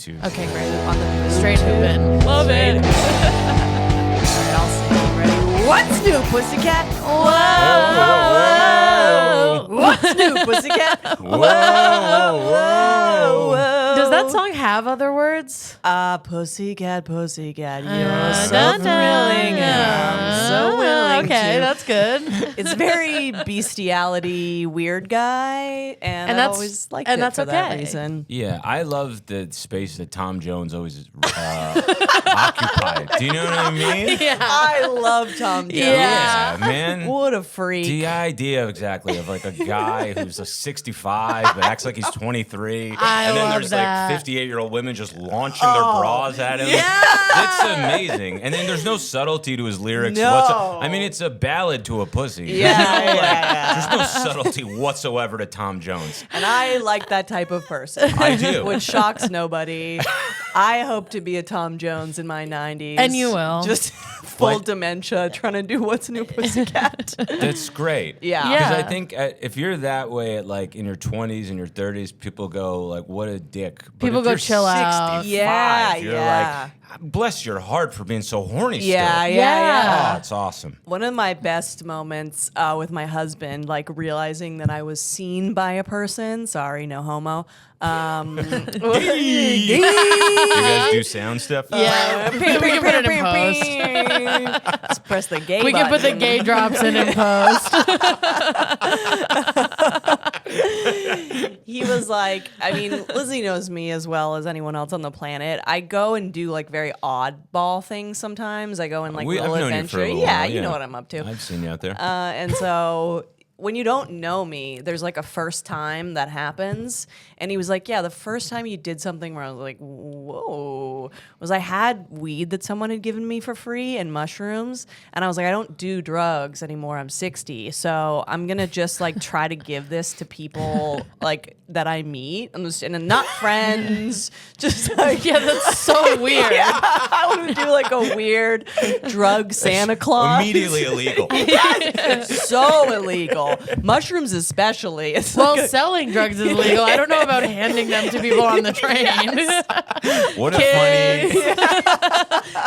2. Okay, great. On the straight hoopin'. Love it. All right, I'll sing. Ready? What's new, pussycat? Whoa. What's new, pussycat? Whoa, whoa, Whoa. Does that song have other words? Pussycat, pussycat, you're so thrilling, and I'm so willing Okay, to. that's good. It's very bestiality, weird guy, and I've that's- always liked and it that's for that okay. reason. Yeah, I love the space that Tom Jones always occupied. Do you know what I mean? Yeah. I love Tom Jones. Yeah, man. What a freak. The idea exactly of like a guy who's a 65 but acts like he's 23, I and then love there's that. like 58-year-old women just launching their bras at him. Yeah. It's amazing. And then there's no subtlety to his lyrics. No. I mean, it's a ballad to a pussy. Yeah. There's no subtlety whatsoever to Tom Jones. And I like that type of person. I do. Which shocks nobody. I hope to be a Tom Jones in my 90s. And you will. Just full What? dementia, trying to do What's New, Pussycat. That's great. Yeah. Because Yeah. I think if you're that way at like in your 20s and your 30s, people go like, "What a dick." But People if go you're chill out. 65, Yeah, you're yeah. like, "Bless your heart for being so horny." Yeah, still. yeah. Oh, it's awesome. One of my best moments with my husband, like realizing that I was seen by a person. Sorry, no homo. Do you guys do sound stuff? Yeah, we can put it in post. Let's press the gay We can put the button. gay drops in post. He was like, I mean, Lizzie knows me as well as anyone else on the planet. I go and do like very oddball things sometimes. I go in like I've little known you adventure. for a little Yeah, while, you know what I'm up to. I've seen you out there. And so when you don't know me, there's like a first time that happens. And he was like, yeah, the first time you did something where I was like, whoa, was I had weed that someone had given me for free and mushrooms. And I was like, I don't do drugs anymore. I'm 60. So I'm going to just like try to give this to people like that I meet and not friends. Just like, Yeah, that's so weird. yeah, I want to do like a weird drug Santa Claus. Immediately illegal. So illegal. Mushrooms especially. It's Well, like selling drugs is illegal. I don't know about handing them to people on the train. What a funny,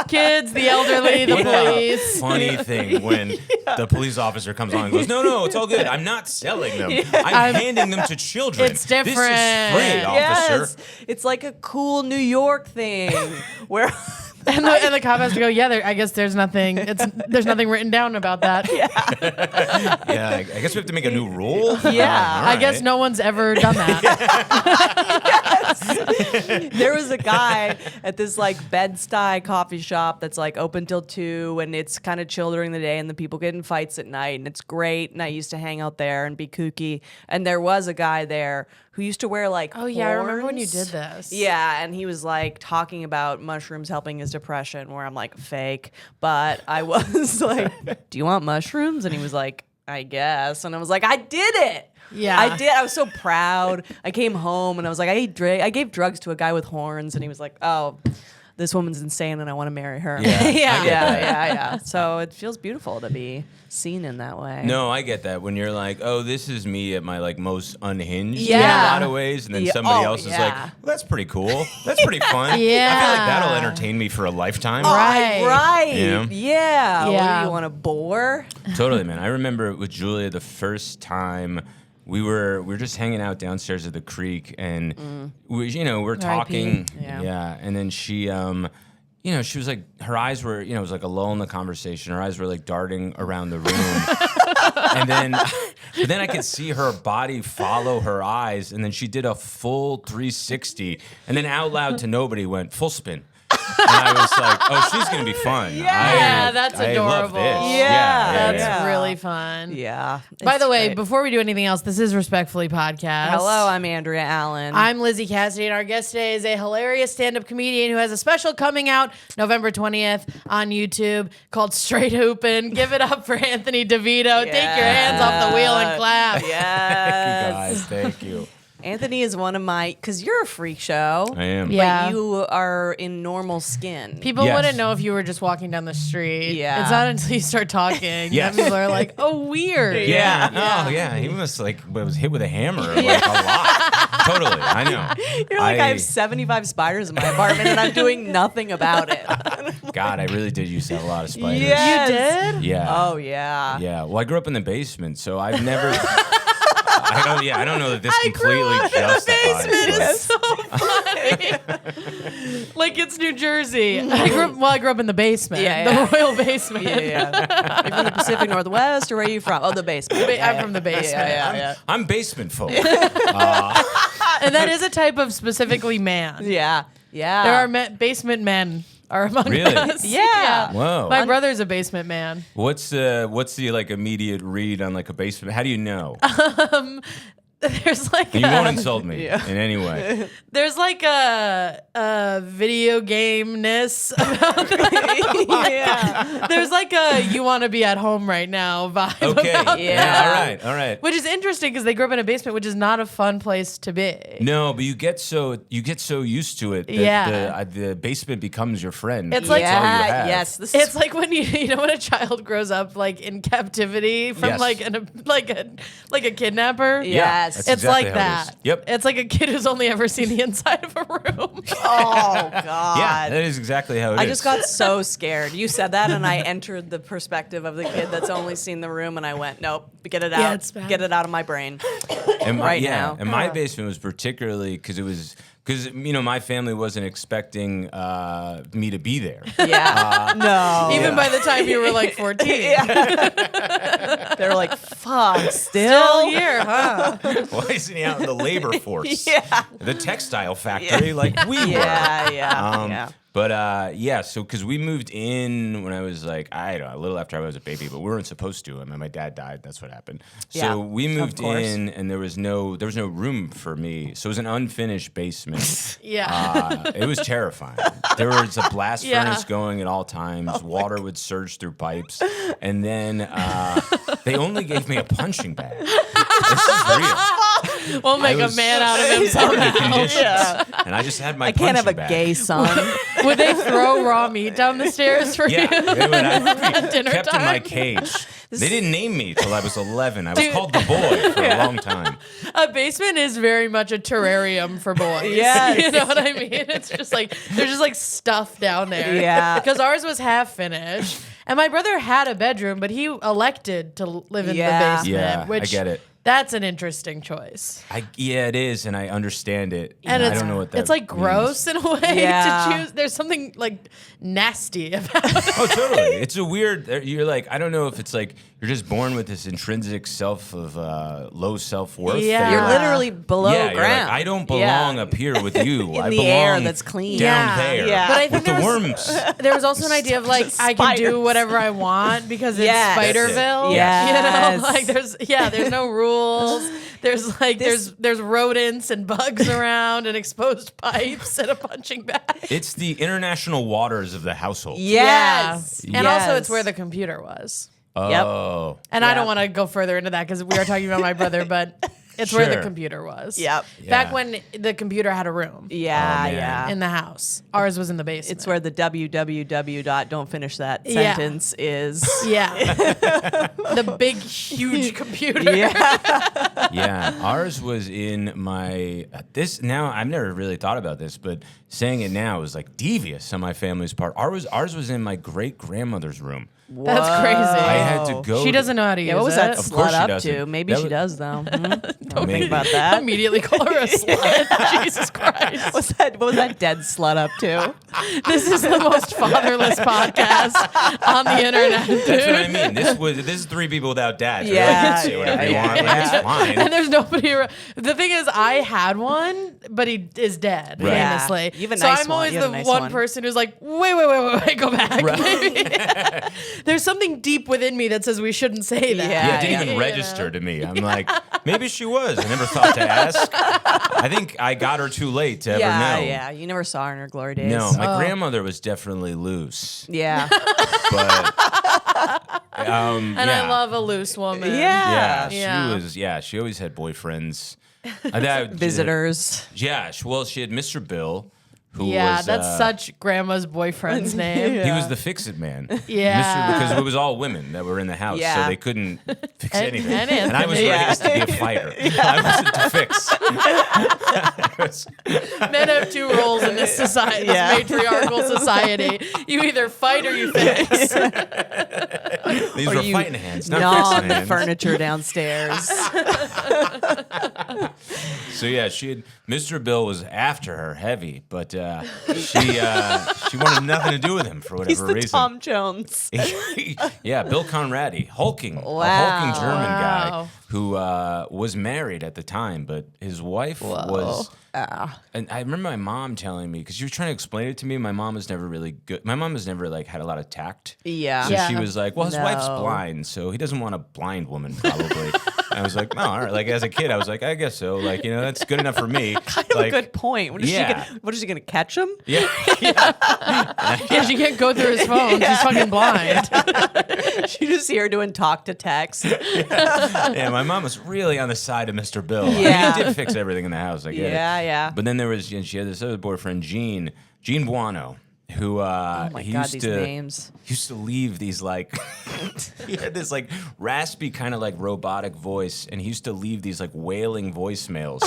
Kids, the elderly, the what a police. funny thing when the police officer comes on and goes, no, it's all good. I'm not selling them. I'm handing them to children. It's This different. is free, officer. yes, it's like a cool New York thing where And the cop has to go, yeah, I guess there's nothing written down about that. Yeah, I guess we have to make a new rule. Yeah. All I guess right. no one's ever done that. there was a guy at this like Bed-Stuy coffee shop that's like open till 2 and it's kind of chill during the day and the people get in fights at night and it's great and I used to hang out there and be kooky and there was a guy there who used to wear like Oh, yeah, I remember when you horns. did this. Yeah, and he was like talking about mushrooms helping his depression where I'm like fake, but I was like, do you want mushrooms? And he was like, I guess. And I was like, I did it. Yeah. I did. I was so proud. I came home and I was like, I gave drugs to a guy with horns, and he was like, oh, this woman's insane, and I want to marry her. Yeah, yeah, I get that. yeah. So it feels beautiful to be seen in that way. No, I get that. When you're like, oh, this is me at my like most unhinged in Yeah. a lot of ways, and then Yeah. somebody Oh, else is yeah. like, well, that's pretty cool. That's pretty fun. Yeah. I feel like that'll entertain me for a lifetime. Right. Right. Yeah. Yeah. What Yeah. do you want to bore? Totally, man. I remember with Julia the first time we were just hanging out downstairs at the creek, and we're talking. Yeah. And then she she was like, her eyes were, it was like a lull in the conversation. Her eyes were like darting around the room. but then I could see her body follow her eyes. And then she did a full 360 and then out loud to nobody went full spin. And I was like, oh, she's going to be fun. Yeah, that's I love adorable. this. Yeah, That's yeah. really fun. Yeah. By It's the way, great. before we do anything else, this is Respectfully Podcast. Hello, I'm Andrea Allen. I'm Lizzie Cassidy, and our guest today is a hilarious stand-up comedian who has a special coming out November 20th on YouTube called Straight Hoopin'. Give it up for Anthony DeVito. Take your hands off the wheel and clap. Thank you, Yes. guys. Thank you. Anthony is one of my, because you're a freak show. I am. Yeah. But you are in normal skin. People Yes. wouldn't know if you were just walking down the street. Yeah. It's not until you start talking Yes. that people are like, oh, weird. Yeah. Oh, yeah. He was was hit with a hammer like a lot. Totally. I know. You're like, I have 75 spiders in my apartment and I'm doing nothing about it. God, I really did used to have a lot of spiders. Yes. You did? Yeah. Oh, yeah. Yeah. Well, I grew up in the basement, so I've never. I don't know that this I grew completely up in the justifies. basement. It's so funny. Like it's New Jersey. I grew up in the basement. Yeah. The royal basement. Yeah. You're from the Pacific Northwest, or where are you from? Oh, the basement. I'm from the basement. Yeah. I'm basement folk. And that is a type of specifically man. Yeah. Yeah. There are basement men are among Really? us. Yeah. Whoa. My brother's a basement man. What's the like immediate read on like a basement? How do you know? There's like And you won't insult me in any way. there's like a video game-ness about Yeah. there's like a you want to be at home right now vibe Okay. about Yeah. that. All right. Which is interesting because they grew up in a basement, which is not a fun place to be. No, but you get so used to it that Yeah. the basement becomes your friend. It's like- That's all you Yeah. have. Yes. This It's is like when you know when a child grows up like in captivity from Yes. like a kidnapper. Yes. That's It's exactly like how it is. that. Yep. It's like a kid who's only ever seen the inside of a room. Oh God. Yeah, that is exactly how it is. I just got so scared. You said that, and I entered the perspective of the kid that's only seen the room, and I went, "Nope, get it out, Yeah, it's bad. get it out of my brain." and right now. And my basement was particularly because my family wasn't expecting me to be there. Yeah, no. Even by the time you were like 14. They were like, "Fuck, Still here, huh? Why isn't he out in the labor force? Yeah. The textile factory, like we were. Yeah, Yeah. But so because we moved in when I was like, I don't know, a little after I was a baby, but we weren't supposed to. I mean, my dad died. That's what happened. Yeah, So we moved course. in, and there was no room for me. So it was an unfinished basement. Yeah. It was terrifying. There was a blast Yeah. furnace going at all times. Water would surge through pipes, and then they only gave me a punching bag. This is real. We'll make a was man out of him somehow. Conditions. And I just had my I can't have a punching bag. gay son. Would they throw raw meat down the stairs for Yeah, you? they would. I At dinner kept in time? my cage. They didn't name me till I was 11. I was called the boy for a long time. A basement is very much a terrarium for boys. Yes. You know what I mean? It's just like, there's just like stuff down there. Yeah. Because ours was half finished. And my brother had a bedroom, but he elected to live in Yeah. the basement. Yeah, I which get it. That's an interesting choice. Yeah, it is, and I understand it. And I it's, don't know what that it's like means. gross in a way Yeah. to choose. There's something like nasty about it. Oh, totally. It's a weird. You're like, I don't know if it's like you're just born with this intrinsic self of low self worth. Yeah. You're literally below yeah, you're ground. like, I don't Yeah. belong up here with you. In I the belong air that's clean. down Yeah. there. Yeah. But I think with the there was- worms. There was also an idea of like I can do Spiders. whatever I want because it's Yes. Spiderville. Yes. You know, like there's no rules. There's like there's rodents and bugs around and exposed pipes and a punching bag. It's the international waters of the household. Yes. And also it's Yes. where the computer was. Oh. And I Yeah. don't want to go further into that because we are talking about my brother, but it's where the Sure. computer was. Yep. Back Yeah. when the computer had a room Yeah, Oh, man. yeah. in the house. Ours was in the basement. It's where the www. Don't finish that Yeah. sentence is. Yeah. The big, huge computer. Yeah. Yeah, ours was in my now I've never really thought about this, but saying it now is like devious on my family's part. Ours was in my great grandmother's room. That's crazy. I had to go. She doesn't know how to use Yeah, what was it. that Of course slut she up doesn't. to? Maybe That she was- does though. Don't Maybe. think about that. Immediately call her a slut. Jesus Christ. What was that dead slut up to? This is the most fatherless podcast on the internet, dude. That's what I mean. This is three people without dads. Really, Yeah, you can say whatever you yeah, want. Like, yeah. it's fine. And there's nobody around. The thing is, I had one, but he is dead, Right. Yeah. famously. You have a so nice I'm one. always You the have a nice one one. person who's like, wait, go back. Maybe. There's something deep within me that says we shouldn't say that. Yeah, it didn't Yeah, even you register know? to me. I'm like, maybe she was. I never thought to ask. I think I got her too late to ever Yeah, know. yeah. You never saw her in her glory days. No, my grandmother was definitely loose, Yeah. but And I love a loose woman. Yeah. yeah, Yeah. she was. Yeah, she always had boyfriends. Visitors. Yeah, well, she had Mr. Bill, who Yeah, was... that's such grandma's boyfriend's name. He was the fix-it man. Yeah. Because it was all women that were in the house, Yeah. so they couldn't fix And- anything. and I was Anthony. raised to be a fighter. I wasn't to fix. Men have two roles in this society, Yeah. this matriarchal society. You either fight or you fix. These Or were you fighting hands, not gnaw fixing on the hands. furniture downstairs. So yeah, she had Mr. Bill was after her heavy, but she wanted nothing to do with him for He's whatever the reason. Tom Jones. Yeah, Bill Conradi, hulking, a Wow. hulking German guy Wow. who was married at the time, but his wife was. And I remember my mom telling me, because she was trying to explain it to me. My mom was never really good. My mom has never like had a lot of tact. Yeah. So Yeah. she was like, well, his wife's No. blind, so he doesn't want a blind woman, probably. And I was like, no, all right. Like, as a kid, I was like, I guess so. Like, that's good enough for me. Kind of like, a good point. What is yeah. she gonna catch him? Yeah. Yeah, she can't go through his phone. She's fucking blind. She just here doing talk to text. Yeah, my mom was really on the side of Mr. Bill. I mean, Yeah. he did fix everything in the house. I get it. Yeah. But then there was, she had this other boyfriend, Gene Buono, who Oh my he God, used these to names. he used to leave these like he had this like raspy kind of like robotic voice, and he used to leave these like wailing voicemails.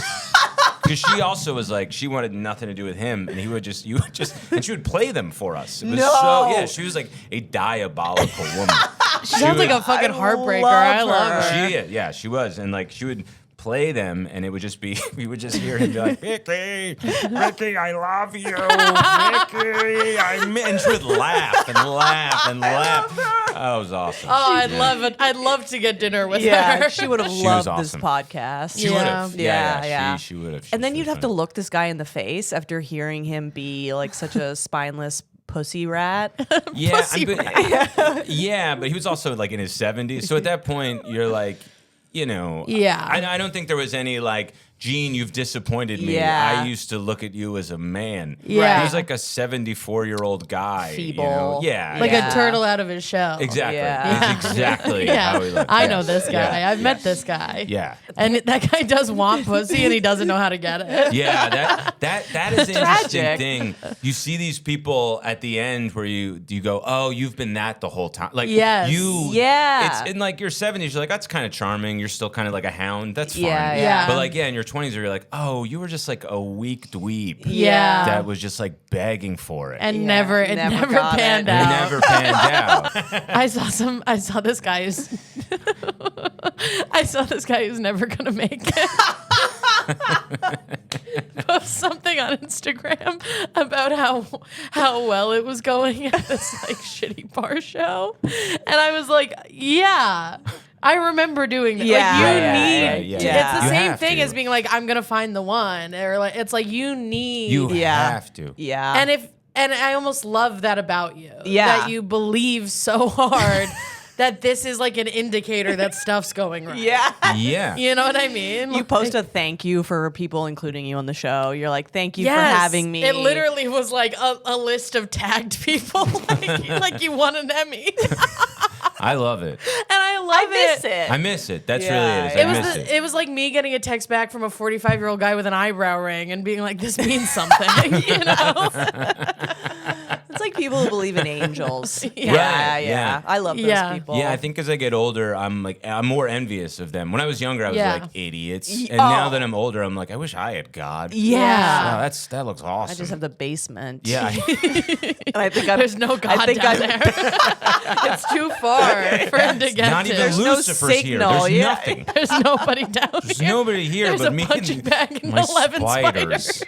Because she also was like, she wanted nothing to do with him, and and she would play them for us. It was No. she was like a diabolical woman. She sounds like a fucking heartbreaker. love I love her. her. She was, and like she would play them, and it would just be, we would just hear him be like, Ricky, I love you, Ricky, and she would laugh and laugh and laugh. Oh, it was awesome. Oh, I'd love it. I'd love to get dinner with Yeah, her. she would have She loved was this awesome. podcast. She would have. Yeah. She would have. And then you'd have to look this guy in the face after hearing him be like such a spineless pussy rat. Yeah, Pussy but he was also like in his 70s. So at that point, you're like, Yeah. I don't think there was any like, Gene, you've disappointed me. Yeah. I used to look at you as a man. Yeah. He was like a 74-year-old guy. Feeble. Yeah. Like Yeah. a turtle out of his shell. Exactly. Yeah. It's exactly Yeah. how he looked. I Yes. know this guy. Yeah. I've met this guy. Yeah. And that guy does want pussy and he doesn't know how to get it. Yeah, that is the interesting Tragic. thing. You see these people at the end where you go, oh, you've been that the whole time. Like Yes. Yeah. It's in like your 70s. You're like, that's kind of charming. You're still kind of like a hound. That's fine. Yeah. But like, yeah, in your 20s, you're like, oh, you were just like a weak dweeb. Yeah. That was just like begging for it. And Yeah. never Never got panned it. And it out. never panned out. I saw this guy who's never gonna make it. Post something on Instagram about how well it was going at this like shitty bar show. And I was like, yeah. I remember doing that. Yeah. Like you Right, need right, yeah. it's Yeah. the You same have thing to. as being like, I'm gonna find the one. Or like it's like you need You Yeah. have to. Yeah. and I almost love that about you. Yeah. That you believe so hard that this is like an indicator that stuff's going right. yeah. Yeah. You know what I mean? You post a thank you for people including you on the show. You're like, thank you for Yes. having me. It literally was like a list of tagged people, like you won an Emmy. I love it. And I love miss it. I miss it. That's Yeah, really it. yeah. It I was miss it. it was like me getting a text back from a 45-year-old guy with an eyebrow ring and being like, "This means something," you know? It's like people who believe in angels. Yeah. Yeah. Yeah. I love those Yeah. people. Yeah, I think as I get older, I'm more envious of them. When I was younger, I was Yeah. like idiots, and now that I'm older, I'm like, I wish I had God. Yeah. Wow, that looks awesome. I just have the basement. yeah, And I think I'm, There's no God I think down I'm, there. It's too far for him to get not to. even There's no Lucifer's here. signal, There's yeah. nothing. There's nobody down There's here. nobody here There's but a me punching and bag and my 11 spiders. spiders.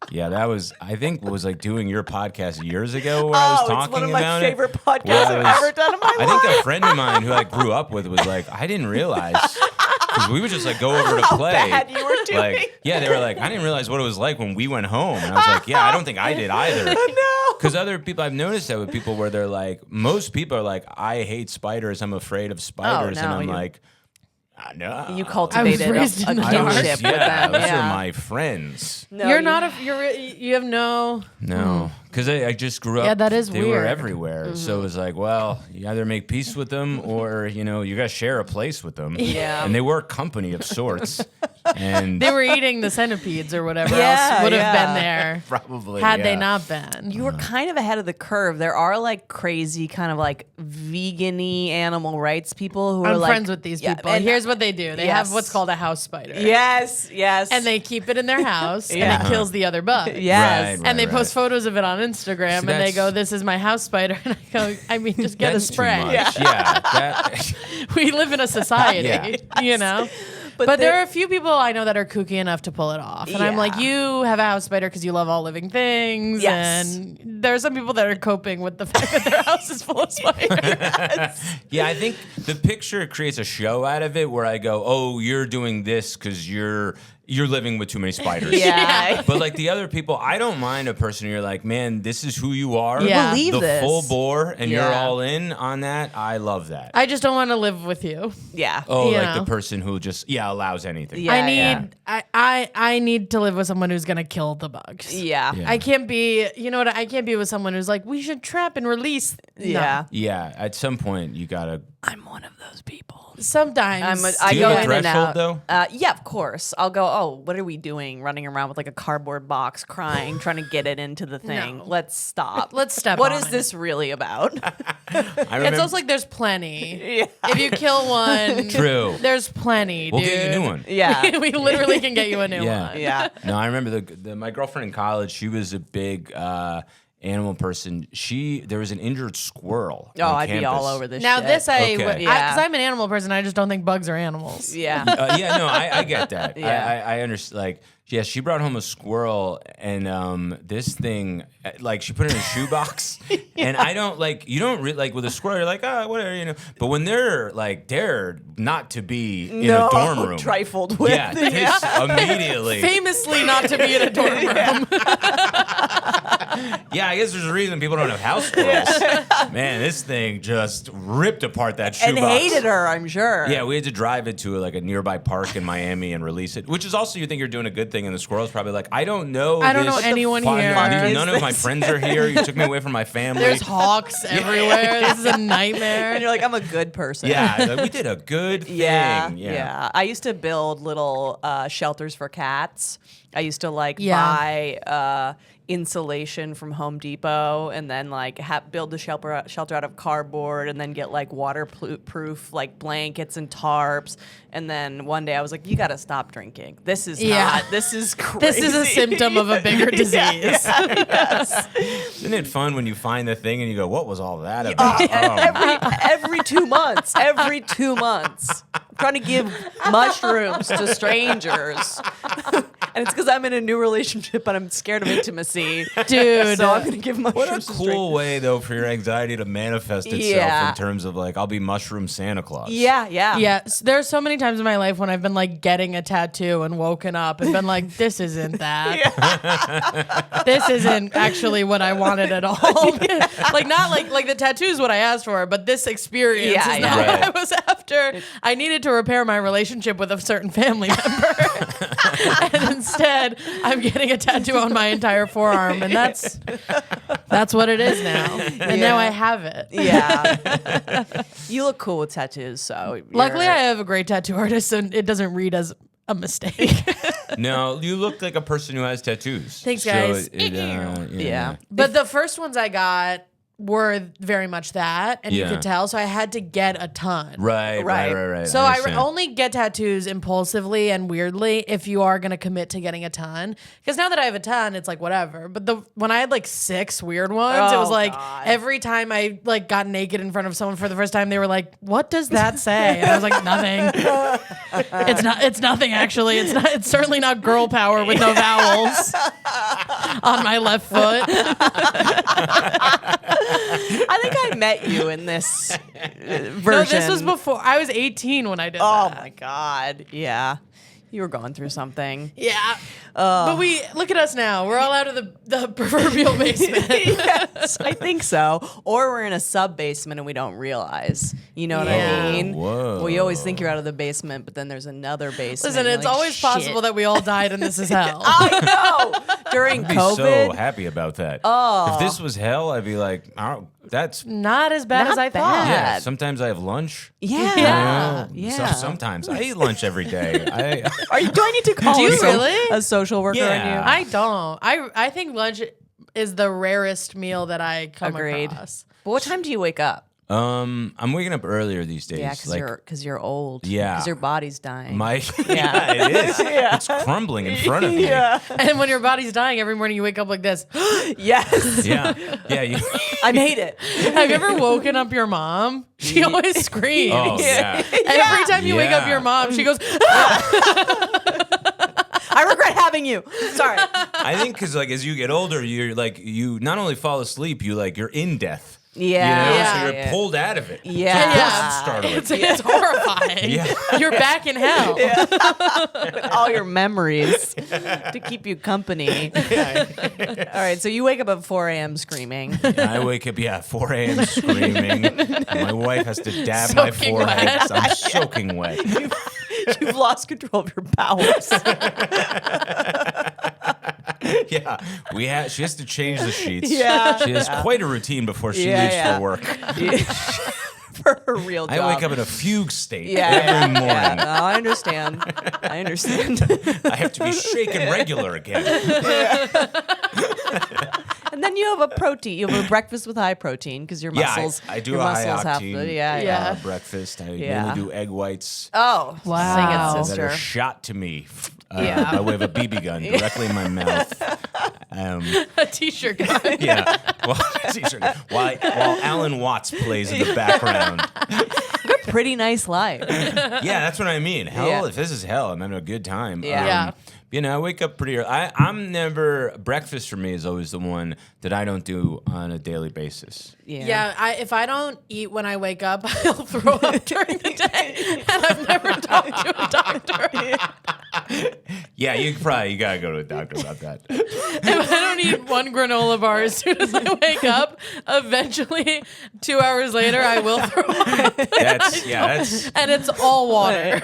Yeah, that was. I think was like doing your podcast years ago where I was oh, talking it's one of my about favorite it. podcasts where I I've ever done in my I life. think a friend of mine who I grew up with was like, I didn't realize because we would just like go over to How play. bad you were doing. Like, yeah, they were like, I didn't realize what it was like when we went home, and I was like, yeah, I don't think I did either. No. Because other people, I've noticed that with people where they're like, most people are like, I hate spiders, I'm afraid of spiders, and no, I'm you- like, no. You cultivated raised a in the I dark. was, kinship with yeah, them. those Yeah. are my friends. No, You're you- not a. You have no. No, Because I just grew up. Yeah, that is they were weird. everywhere. So it was like, well, you either make peace with them or, you got to share a place with them. Yeah. And they were company of sorts. And They were eating the centipedes or whatever Yeah, else would have yeah. been there probably. had yeah. they not been. You were kind of ahead of the curve. There are like crazy kind of like vegan-y animal rights people who are I'm like friends with these Yeah, people. and Here's what they do. They have Yes. what's called a house spider. yes, And they keep it in their house Yeah. and it kills the other bugs. yes. Right, And they post photos of it on Instagram and they that's- go, this is my house spider. And I go, I mean, just get That's a too spray. much. Yeah. That, We live in a society, Yeah. you know? But But there there- are a few people I know that are kooky enough to pull it off. And I'm like, Yeah. you have a house spider because you love all living things. Yes. And there are some people that are coping with the fact that their house is full of spiders. yeah, I think the picture creates a show out of it where I go, oh, you're doing this because you're living with too many spiders. Yeah. But like the other people, I don't mind a person who you're like, man, this is who you are. Yeah. Believe the this. full bore, and you're Yeah. all in on that. I love that. I just don't want to live with you. Yeah. oh, you like know. the person who just allows anything. Yeah. I need I need to live with someone who's gonna kill the bugs. Yeah. Yeah. I can't be, I can't be with someone who's like, we should trap and release. No. Yeah. Yeah, at some point you gotta. I'm one of those people. Sometimes. I Do you go have a in and threshold, out. though? Yeah, of course. I'll go, oh, what are we doing? Running around with like a cardboard box, crying, trying to get it into the thing. No. Let's stop. Let's step What on is it. this really about? I remember. It's also like there's plenty. Yeah. If you kill one, True. there's plenty, We'll dude. get you a new one. Yeah. We literally can get you a new Yeah. one. Yeah. No, I remember my girlfriend in college. She was a big animal person. There was an injured squirrel. Oh, on I'd be all campus. over this Now shit. this Okay. because Yeah. I'm an animal person. I just don't think bugs are animals. Yeah. Yeah, no, I get that. Yeah. I understand. Like, yeah, she brought home a squirrel, and this thing, like, she put it in a shoebox, and I don't like. You don't like with a squirrel. You're like, whatever, But when they're like, they're not to be in a dorm room. Trifled with. Yeah, this immediately. Famously not to be in a dorm room. Yeah, I guess there's a reason people don't have house squirrels. Man, this thing just ripped apart that And shoebox. hated her, I'm sure. Yeah, we had to drive it to like a nearby park in Miami and release it, which is also you think you're doing a good thing, and the squirrel's probably like, I don't know. I don't know this anyone fun- here. None of my friends are here. You took me away from my family. There's hawks everywhere. This is a nightmare. And you're like, I'm a good person. Yeah, like, we did a good thing. Yeah. I used to build little shelters for cats. I used to like buy insulation from Home Depot and then like build the shelter out of cardboard and then get like waterproof like blankets and tarps. And then one day I was like, you got to stop drinking. This is this is crazy. This is a symptom of a bigger disease. Yes. Isn't it fun when you find the thing and you go, what was all that about? every 2 months. Every 2 months. I'm trying to give mushrooms to strangers. And it's because I'm in a new relationship and I'm scared of intimacy. Dude. So I'm going to give mushrooms What a to strangers. cool way, though, for your anxiety to manifest itself Yeah. in terms of like, I'll be mushroom Santa Claus. Yeah. Yes, there's so many times in my life when I've been like getting a tattoo and woken up and been like, this isn't that. This isn't actually what I wanted at all. Like not like the tattoo is what I asked for, but this experience Yeah, is yeah. not Right. what I was after. I needed to repair my relationship with a certain family member. And instead, I'm getting a tattoo on my entire forearm, and that's what it is now. And now I have it. Yeah. You look cool with tattoos, so. Luckily, I have a great tattoo artist, and it doesn't read as a mistake. No, you look like a person who has tattoos. Thanks, So guys. Yeah. But the first ones I got were very much that, and you Yeah. could tell. So I had to get a ton. Right. So I understand. only get tattoos impulsively and weirdly if you are going to commit to getting a ton. Because now that I have a ton, it's like whatever. But when I had like 6 weird ones, it was Oh, like God. every time I like got naked in front of someone for the first time, they were like, "What does that say?" And I was like, "Nothing. It's nothing actually. It's certainly not girl power with no vowels on my left foot." I think I met you in this version. No, this was before. I was 18 when I did Oh that. my God. Yeah. You were going through something. Yeah. But we look at us now. We're all out of the proverbial basement. Yes, I think so. Or we're in a sub basement and we don't realize. You know what Yeah. I mean? Whoa. Well, you always think you're out of the basement, but then there's another basement. Listen, You're it's like, always "Shit." possible that we all died and this is hell. I know. During I'd be COVID. so happy about that. If this was hell, I'd be like, oh, that's Not as bad Not as I bad. thought. yeah. Sometimes I have lunch. Yeah. Yeah. Yeah. Sometimes I eat lunch every day. Do I need to call Do you a, really? a social worker on Yeah. you? I don't. I think lunch is the rarest meal that I come Agreed. across. But what time do you wake up? I'm waking up earlier these days. Yeah, because you're old. Yeah. Because your body's dying. Yeah, it is. It's crumbling in front of me. And when your body's dying, every morning you wake up like this. Yes. Yeah. You, I made it. Have you ever woken up your mom? She always screams. oh, yeah. Every time you wake up Yeah. your mom, she goes, I regret having you. Sorry. I think because like as you get older, you're like you not only fall asleep, you're in death. Yeah. You know, Yeah. so you're pulled out of it. Yeah. Yeah. Startling. it's horrifying. Yeah. You're back in hell. All your memories to keep you company. All right, so you wake up at 4 a.m. screaming. I wake up, 4 a.m. screaming. And my wife has to dab my Soaking forehead. wet. 'Cause I'm soaking wet. You've lost control of your bowels. Yeah, she has to change the sheets. Yeah. She has quite a routine before she Yeah, leaves yeah. for work. For her real job. I wake up in a fugue state yeah, every morning. Yeah. No, I understand. I have to be shaken regular again. And then you have a protein. You have a breakfast with high protein because your muscles. I do your a high muscles have octane to. Yeah. Yeah. breakfast. I Yeah. mainly do egg whites Oh, Wow. sing it, that are sister. shot to me Yeah. by way of a BB gun directly in my mouth. A t-shirt guy. Yeah. While Alan Watts plays in the background. Pretty nice life. Yeah, that's what I mean. Hell, Yeah. if this is hell, I'm having a good time. Yeah. Yeah. I wake up pretty early. Breakfast for me is always the one that I don't do on a daily basis. Yeah, if I don't eat when I wake up, I'll throw up during the day, and I've never talked to a doctor. Yeah, you gotta go to a doctor about that. If I don't eat one granola bar as soon as I wake up, eventually 2 hours later I will throw up. That's And it's all water.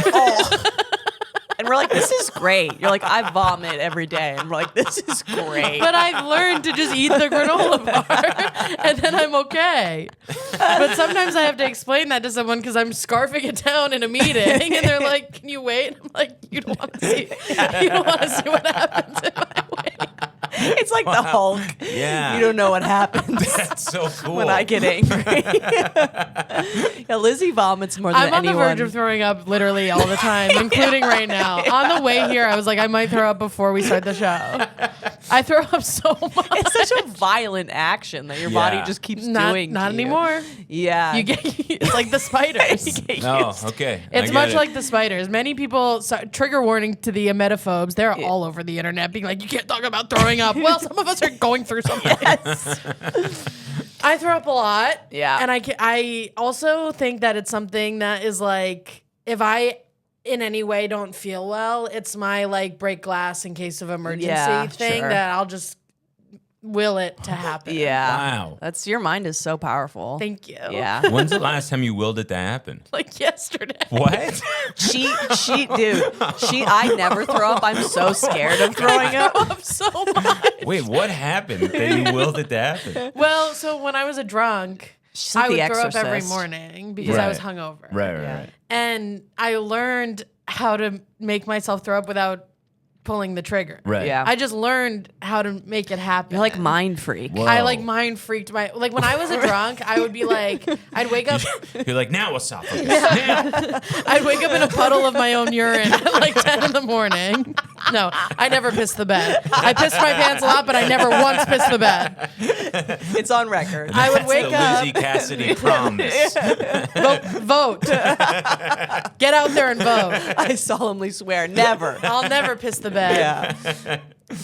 And we're like, this is great. You're like, I vomit every day. And we're like, this is great. But I've learned to just eat the granola bar, and then I'm okay. But sometimes I have to explain that to someone because I'm scarfing it down in a meeting, and they're like, "Can you wait?" I'm like, "You don't want to see. You don't want to see what happens if I wait." It's like the Hulk. Yeah. You don't know what happens That's so cool. when I get angry. Yeah, Lizzie vomits more than I'm on anyone. the verge of throwing up literally all the time, including right now. On the way here, I was like, I might throw up before we start the show. I throw up so much. It's such a violent action that your body Yeah. just keeps Not doing. not to you. anymore. Yeah. You get it's like the spiders. Oh, okay. I It's get much it. like the spiders. Many people, trigger warning to the emetophobes, they're all over the internet being like, you can't talk about throwing up. Well, some of us are going through something. I throw up a lot. Yeah. And I also think that it's something that is like, if I in any way don't feel well, it's my like break glass in case of emergency Yeah, thing sure. that I'll just will it to happen. Yeah. Wow. That's your mind is so powerful. Thank you. Yeah. When's the last time you willed it to happen? Like yesterday. What? She, dude. I never throw up. I'm so scared of throwing I up. throw up so much. Wait, what happened that you willed it to happen? Well, so when I was a drunk, She's like I would The throw up every Exorcist. morning because I was Right. hungover. Right. And I learned how to make myself throw up without pulling the trigger. Right. Yeah. I just learned how to make it happen. You're like mind freak. Whoa. I like mind freaked my like when I was a drunk, I would be like I'd wake up You're like, now what's up? Now. I'd wake up in a puddle of my own urine at like 10 in the morning. No, I never pissed the bed. I pissed my pants a lot, but I never once pissed the bed. It's on record. I would That's wake the up, Lizzie Cassidy promise. vote. Get out there and vote. I solemnly swear, never. I'll never piss the bed. Yeah.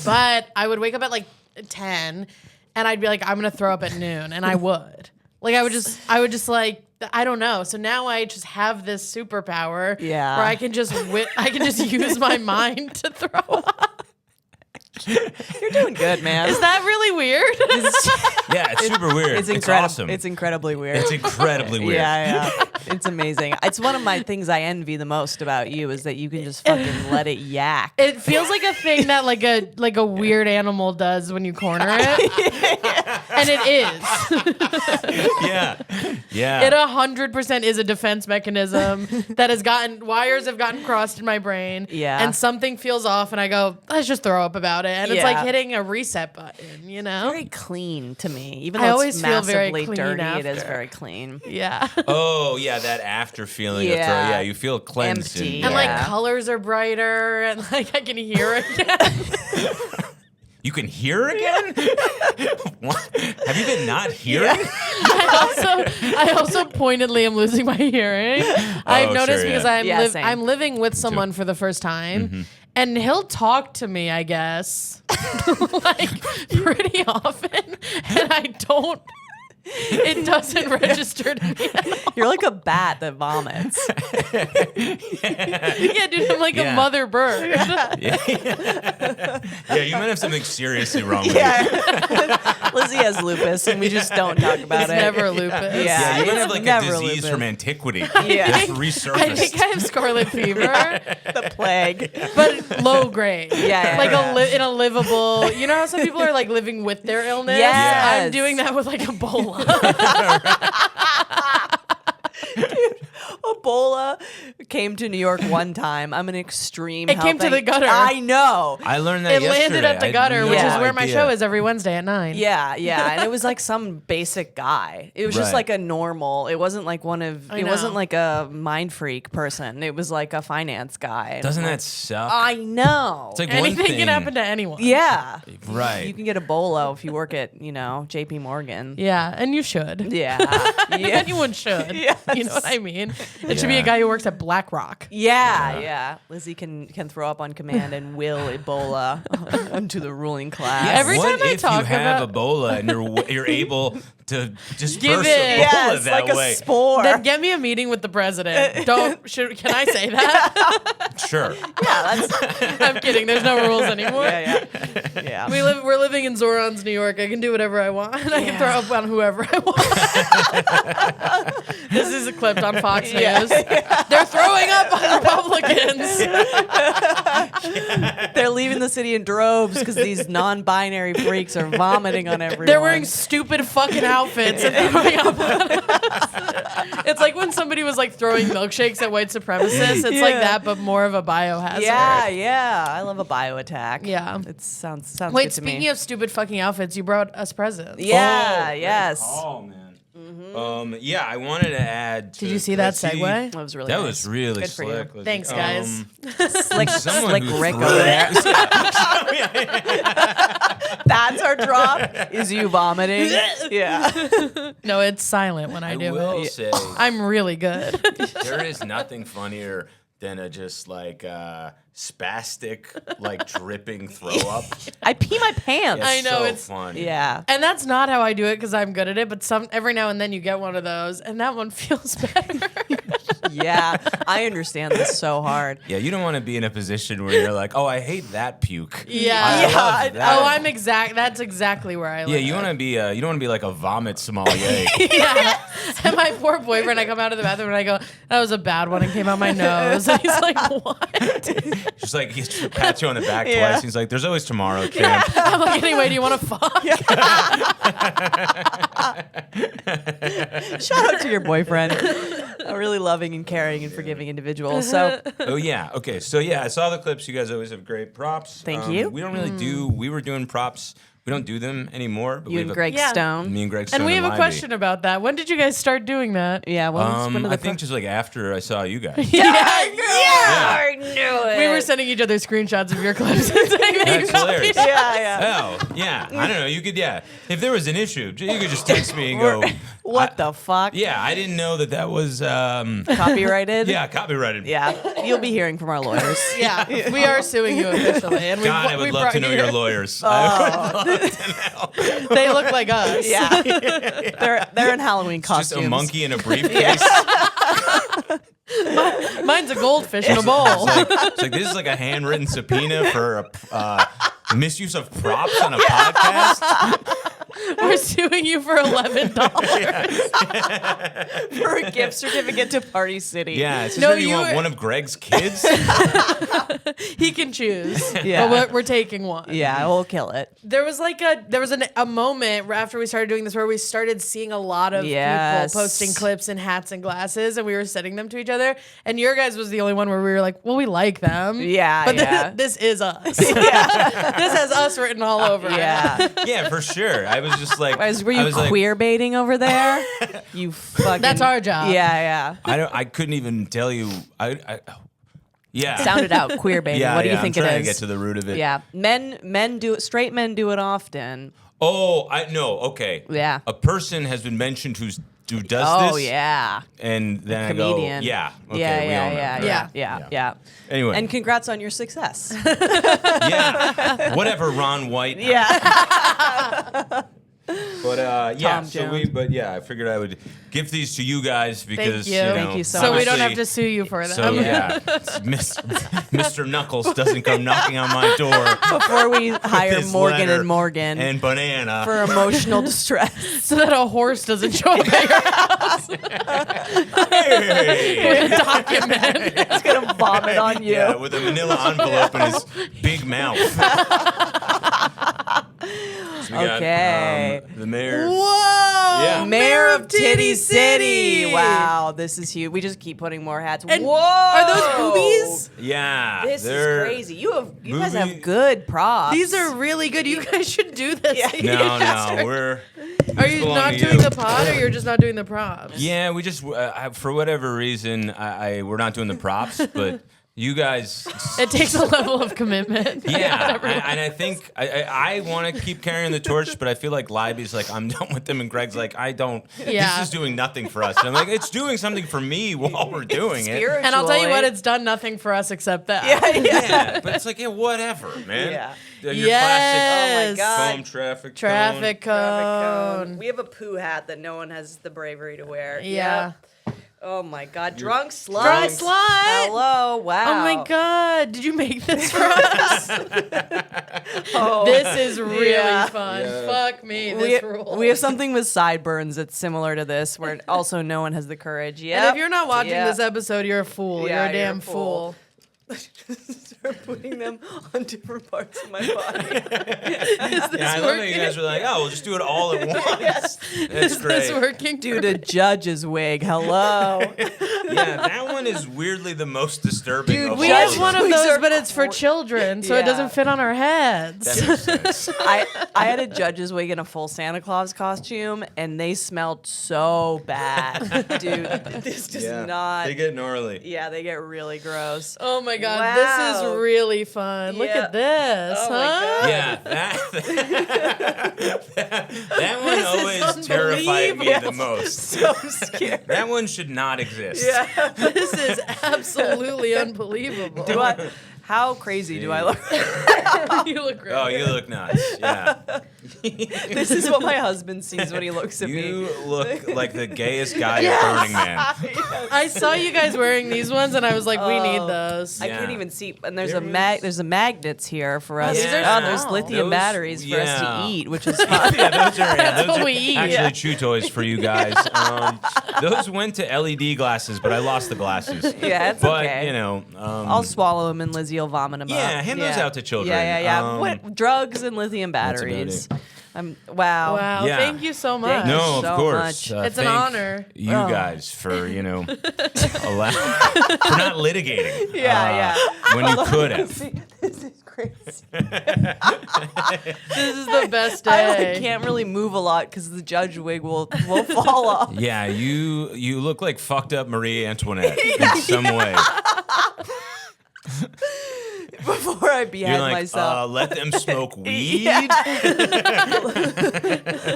But I would wake up at like 10 and I'd be like, I'm going to throw up at noon. And I would. Like, I would just like, I don't know. So now I just have this superpower Yeah. where I can just use my mind to throw up. You're doing good, man. Is that really weird? Yeah, it's super weird. It's It's incredible. awesome. It's incredibly weird. It's incredibly weird. Yeah. It's amazing. It's one of my things I envy the most about you is that you can just fucking let it yak. It feels like a thing that like a weird animal does when you corner it. And it is. Yeah. Yeah. It 100% is a defense mechanism that wires have gotten crossed in my brain. Yeah. And something feels off and I go, let's just throw up about it. And it's like Yeah. hitting a reset button, you know? Very clean to me. Even I though always it's feel very massively clean dirty, it is after. very clean. Yeah. Oh, yeah, that after feeling of Yeah. yeah, you feel cleansed. Empty. And like Yeah. colors are brighter and like I can hear it again. You can hear again? What? Have you been not hearing? I also pointedly am losing my hearing. I've noticed sure, because yeah. Same. I'm living with someone for the first time. Mm-hmm. And he'll talk to me, I guess, like pretty often, and I don't. It doesn't register to me at all. You're like a bat that vomits. Yeah, dude, I'm like Yeah. a mother bird. Yeah, you might have something seriously wrong with you. Yeah. Lizzie has lupus, and we just don't talk about It's it. never lupus. Yeah. Yeah, you might It's have like a never disease lupus. from antiquity. Yeah. Just I resurfaced. think I have scarlet fever, The plague. but low grade. Yeah. Like in a livable. You know how some people are like living with their illness? Yes. I'm doing that with like Ebola. Ebola came to New York one time. I'm an extreme. It came to the gutter. I know. I learned that It yesterday. landed at I the had gutter, no which is where my idea. show is every Wednesday at 9. Yeah, and it was like some basic guy. It was just Right. like a normal. It wasn't like it wasn't know. like a mind freak person. It was like a finance guy. And Doesn't I'm that like, suck? I know. It's like one Anything thing. can happen to anyone. Yeah. Right. You can get Ebola if you work at, JP Morgan. Yeah, and you should. Yeah. Anyone should. Yes. You know what I mean? It should be Yeah. a guy who works at BlackRock. Yeah. Lizzie can throw up on command and will Ebola onto the ruling class. Yeah, Every what time I if talk you have about- Ebola and you're able to disperse Give it. Ebola Yes, that like way? a spore. Then get me a meeting with the president. Can I say that? Sure. Yeah, that's I'm kidding. There's no rules anymore. yeah. We're living in Zoran's New York. I can do whatever I want. I can throw up on whoever I want. This is clipped on Fox News. They're throwing up on Republicans. They're leaving the city in droves because these non-binary freaks are vomiting on everyone. They're wearing stupid fucking outfits and throwing up on us. It's like when somebody was like throwing milkshakes at white supremacists. It's like Yeah. that, but more of a biohazard. Yeah. I love a bio attack. Yeah. It sounds Wait, good to me. speaking of stupid fucking outfits, you brought us presents. Yeah, great yes. call, man. Yeah, I wanted to add. Did you see that segue? That was really That nice. was really Good for you. slick. Lizzie. Thanks, guys. Slick someone who Rick threw- over there. That's our drop. Is you vomiting? Yeah. No, it's silent when I I do will it. say I'm really good. there is nothing funnier than a just like spastic, like dripping throw up. I pee my pants. I know, so it's- fun. Yeah. And that's not how I do it because I'm good at it, but every now and then you get one of those, and that one feels better. Yeah. I understand this so hard. Yeah, you don't want to be in a position where you're like, oh, I hate that puke. Yeah. I Yeah, love that. Oh, that's exactly where I live. Yeah, you want to be. You don't want to be like a vomit sommelier. Yeah. And my poor boyfriend, I come out of the bathroom and I go, that was a bad one, and came out my nose. And he's like, what? Just like he pats you on the back Yeah. twice. He's like, "There's always tomorrow, champ." I'm like, anyway, do you want to fuck? Shout out to your boyfriend. A really loving and caring and forgiving individual. So Oh yeah. Okay. So yeah, I saw the clips. You guys always have great props. Thank you. We don't really do. We were doing props. We don't do them anymore. But you we and have Greg Yeah. Stone. Me and Greg Stone And we have a Lively. question about that. When did you guys start doing that? Yeah, when did the I think just like after I saw you guys. I knew it. We were sending each other screenshots of your clips and saying that That's you copied hilarious. it. Yeah. Oh yeah. I don't know. You could If there was an issue, you could just text me and go. What the fuck? Yeah, I didn't know that was. Copyrighted? Yeah, copyrighted. Yeah. You'll be hearing from our lawyers. Yeah, we are suing you officially. And God, I would love to know your lawyers. Oh, They look like us. Yeah. They're in Halloween costumes. Just a monkey in a briefcase. Mine's a goldfish in a bowl. It's like this is like a handwritten subpoena for misuse of props on a podcast. We're suing you for $11. For a gift certificate to Party City. Yeah, it's just No, that you you want were- one of Greg's kids. He can choose. Yeah. But we're taking one. Yeah, we'll kill it. There was a moment after we started doing this where we started seeing a lot of Yes. people posting clips in hats and glasses, and we were sending them to each other. And your guys was the only one where we were like, well, we like them. Yeah, But yeah. this is us. This has us written all over it. Yeah. Yeah, for sure. I was just like, Were you queer baiting over there? You fucking. That's our job. Yeah, I couldn't even tell you. Yeah. Sound it out. Queer baiting. Yeah, What do you yeah, think I'm it trying is? to get to the root of it. Yeah, men do it. Straight men do it often. Oh, I know. Okay. Yeah. A person has been mentioned who does Oh this. yeah. And then Comedian. I go, yeah. Okay, yeah, we all know. yeah, Right. yeah, yeah, yeah. Anyway. And congrats on your success. Yeah. Whatever, Ron White. Yeah. But yeah, Tom so Jones. I figured I would give these to you guys because you. you know, Thank you so So we don't obviously- have to sue you for them. So yeah, Mr. Knuckles doesn't come knocking on my door. Before we hire this Morgan letter and Morgan and banana. for emotional distress. So that a horse doesn't show up at your house Hey! with a document. It's gonna vomit on you. Yeah, with a manila envelope in his big mouth. So we got, Okay. the mayor. Whoa! Yeah. Mayor of Titty City. Wow, this is huge. We just keep putting more hats. And Whoa! are those boobies? Yeah. This they're- is crazy. You guys movie- have good props. These are really good. You guys should do this. Yeah. No, we're. Are you belong not to doing you. the pod, or you're just not doing the props? Yeah, we just for whatever reason, we're not doing the props, but you guys. It takes a level of commitment. Yeah, and I think I want to keep carrying the torch, but I feel like Libby's like, I'm done with them, and Greg's like, I don't. Yeah. This is doing nothing for us. And I'm like, it's doing something for me while we're doing it. And I'll tell you what, it's done nothing for us except that. Yeah, but it's like, yeah, whatever, man. Yeah. Your Yes. Oh my God. foam traffic Traffic cone. cone. We have a poo hat that no one has the bravery to wear. Yeah. Yep. Oh my God, drunk slut. Drunk slut. Hello, wow. Oh my God. Did you make this for us? Oh. This is really Yeah. fun. Yeah. Fuck me. This rules. We have something with sideburns that's similar to this, where also no one has the courage. Yeah. And if you're not watching this episode, you're a fool. Yeah, you're a damn fool. Start putting them on different parts of my body. Is this Yeah, I love that working? you guys were like, oh, we'll just do it all at once. That's Is great. this working? Dude, a judge's wig. Hello. Yeah, that one is weirdly the most disturbing. Dude, of We all have of one them. of Wigs those, are but it's for cor- children, so Yeah. it doesn't fit on our heads. That makes sense. I had a judge's wig in a full Santa Claus costume, and they smelled so bad. Dude, this does not. They get gnarly. Yeah, they get really gross. Oh my God, Wow. this is really fun. Look Yeah. at this, Oh huh? my God. Yeah, that one This is always terrified me the unbelievable. most. So scared. That one should not exist. Yeah. This is absolutely unbelievable. How crazy do I look? You look great. Oh, you look nuts. Yeah. This is what my husband sees when he looks at me. You look like the gayest guy at Burning Man. I saw you guys wearing these ones, and I was like, we need those. I Yeah. can't even see. And there's There there's a magnets here for us. these are there's small. lithium Those- batteries for us yeah. to eat, which is fun. Yeah, those are, That's those what are we eat. actually Yeah. chew toys for you guys. Those went to LED glasses, but I lost the glasses. Yeah, it's but, okay. you know. I'll swallow them and Lizzie will vomit them Yeah, up. hand those out to children. Yeah, yeah. Um, What drugs and lithium That's about batteries? it. Wow. Wow, Yeah. thank you so much. Thank you. No, so of course. much. It's an thank honor. You Oh. guys for, you know, for not litigating. Yeah, When you could have. This is crazy. This is the best I day. can't really move a lot because the judge wig will fall off. Yeah, you look like fucked up Marie Antoinette in some way. before I You're behead like, myself. let them smoke weed.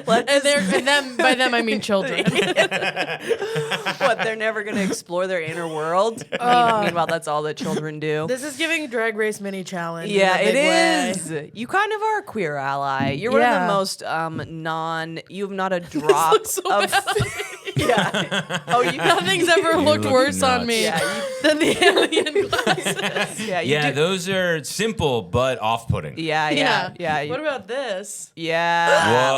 And them by them I mean children. What, they're never going to explore their inner world? Meanwhile, that's all that children do. This is giving Drag Race mini challenge. Yeah, in a it big way. is. You kind of are a queer ally. You're one of the most you have not a drop of. Yeah. Oh, Nothing's ever looked look worse nuts. on me Yeah, than the alien glasses. Yeah, you Yeah, do- those are simple but off-putting. Yeah. What about this? Yeah.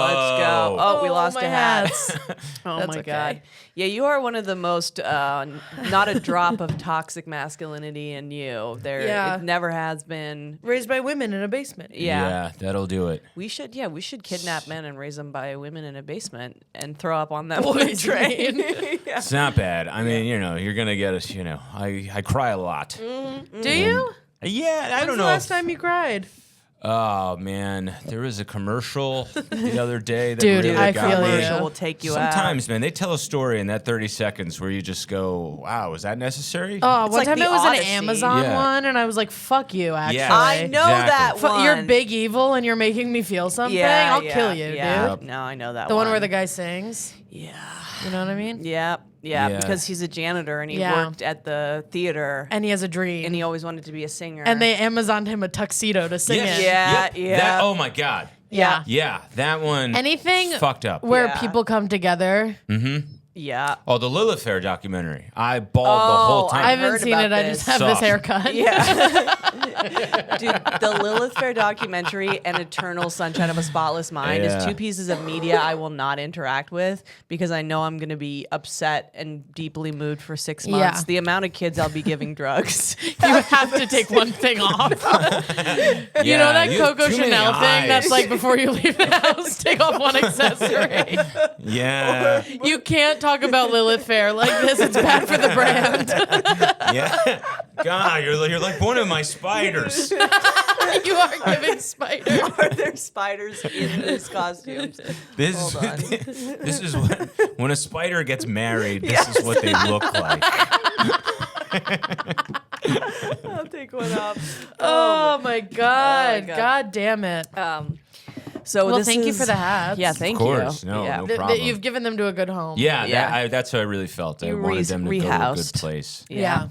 Let's go. Whoa. Oh, we lost my a hat. hats. Oh That's my okay. God. Yeah, you are one of the most not a drop of toxic masculinity in you. Yeah. It never has been. Raised by women in a basement. Yeah. That'll do it. We should kidnap men and raise them by women in a basement and throw up on them Boys, on a train. It's not bad. I mean, you're gonna get us. I cry a lot. Do you? Yeah, I When's don't the know. last time you cried? Oh man, there was a commercial the other day that Dude, really I got feel me. you. Commercial will take you out. Sometimes, man, they tell a story in that 30 seconds where you just go, "Wow, is that necessary?" Oh, one like time the it was Odyssey. an Amazon Yeah. one, and I was like, "Fuck you!" Actually, Yeah. I know Exactly. that one. You're big evil, and you're making me feel something. Yeah, I'll kill you, yeah. dude. No, I know that The one. one where the guy sings. Yeah. You know what I mean? Yeah. Yeah. Because he's a janitor and he Yeah. worked at the theater And he has a dream. and he always wanted to be a singer. And they Amazoned him a tuxedo to sing Yes. in. Yeah, yeah. That, oh my god. Yeah. Yeah, that one. Anything fucked up. where Yeah. people come together. Yeah. Oh, the Lilith Fair documentary. I bawled the whole time. I I've haven't heard seen about it. I this. just have this Soft. haircut. Yeah. Dude, the Lilith Fair documentary and Eternal Sunshine of a Spotless Mind Yeah. is two pieces of media I will not interact with because I know I'm going to be upset and deeply moved for 6 months. Yeah. The amount of kids I'll be giving drugs. You have to take one thing off. You know that you have Coco too many Chanel thing that's eyes. like before you leave the house, take off one accessory. Yeah. You can't talk about Lilith Fair like this. It's bad for the brand. Yeah. God, you're like one of my spiders. You are giving spider. Are there spiders in these costumes? This, Hold on. this is when a spider gets married, this is what they look like. I'll take one off. Oh my God. God. God damn it. So Well, this thank you is- for the hats. Yeah, thank Of course. you. No, yeah. no That problem. you've given them to a good home. Yeah, Yeah. that's what I really felt. I You wanted them to go to a rehoused. good place. Yeah.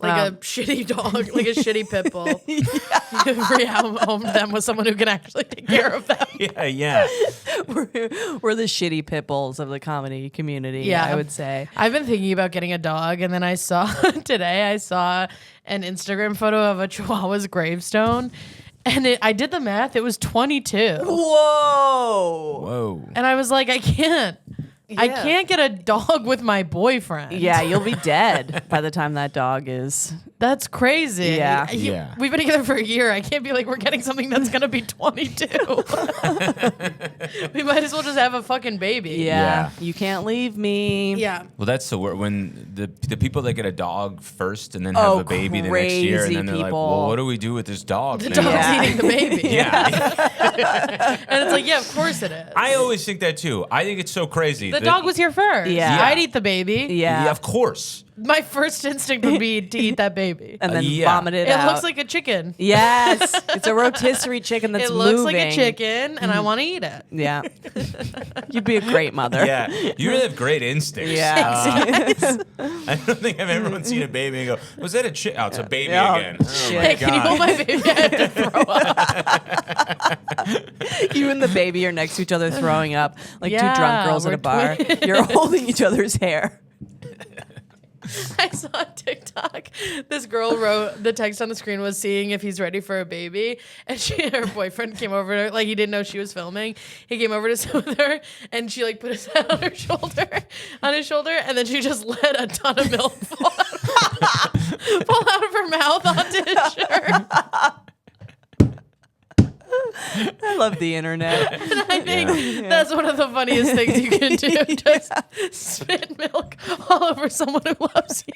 Like a shitty dog, like a shitty pit bull. Rehome them with someone who can actually take care of them. Yeah. We're the shitty pit bulls of the comedy community, Yeah. I would say. I've been thinking about getting a dog, and then I saw today an Instagram photo of a Chihuahua's gravestone, and I did the math. It was 22, Whoa. Whoa. and I was like, I can't get a dog with my boyfriend. Yeah, you'll be dead by the time that dog is. That's crazy. Yeah. Yeah. We've been together for a year. I can't be like, we're getting something that's going to be 22. We might as well just have a fucking baby. Yeah. Yeah. You can't leave me. Yeah. Well, that's the word when the people that get a dog first and then have a baby the next year, and crazy then they're like, people. "Well, what do we do with this dog?" The now?" dog's Yeah. eating the baby. Yeah. And it's like, yeah, of course it is. I always think that too. I think it's so crazy. The dog was here first. Yeah. I'd eat the baby. Yeah. Yeah, of course. My first instinct would be to eat that baby. And then Yeah. vomit it It out. looks like a chicken. Yes. It's a rotisserie chicken that's It looks moving. like a chicken, and I want to eat it. Yeah. You'd be a great mother. Yeah, you really have great instincts. Yeah. I don't think I've ever seen a baby and go, "Was that a chick?" Oh, it's a baby Oh, again. Oh shit. my Hey, can you God. hold my baby? I have to throw up. You and the baby are next to each other throwing up like Yeah, two drunk girls at we're a bar. twins. You're holding each other's hair. I saw on TikTok, this girl wrote, the text on the screen was seeing if he's ready for a baby. And her boyfriend came over to her, like he didn't know she was filming. He came over to sit with her and she like put his head on his shoulder. And then she just let a ton of milk fall out of her mouth onto his shirt. I love the internet. And I think that's one of the funniest things you can do. Just spit milk all over someone who loves you.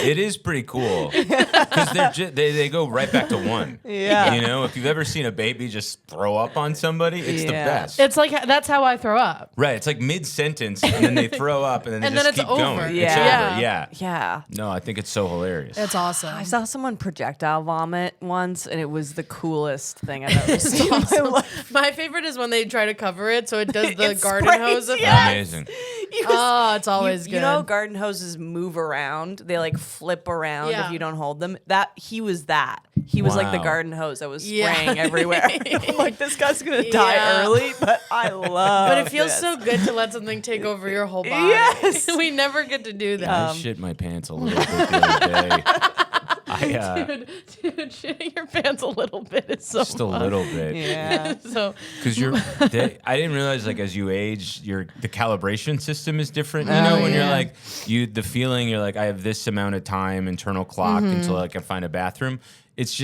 It is pretty cool because they go right back to one. Yeah. You know, if you've ever seen a baby just throw up on somebody, it's the best. It's like that's how I throw up. Right. It's like mid-sentence, and then they throw up, and then they And just then it's keep over. going. Yeah. It's over. Yeah. Yeah. No, I think it's so hilarious. It's awesome. I saw someone projectile vomit once, and it was the coolest thing I've ever seen in my life. My favorite is when they try to cover it, so it does the It garden sprays, hose effect. yes. Amazing. Oh, it's always good. You know, garden hoses move around. They like flip around Yeah. if you don't hold them. He was that. He was like the Wow. garden hose that was Yeah. spraying everywhere. I'm like, this guy's gonna die Yeah. early, but I love. But it feels so good to let something take over your whole body. Yes. We never get to do that. I shit my pants a little bit the other day. Dude, shitting your pants a little bit is so Just a little bit. Yeah. So Because I didn't realize like as you age, the calibration system is different. You know, when you're like the feeling you're like I have this amount of time internal clock until I can find a bathroom. It's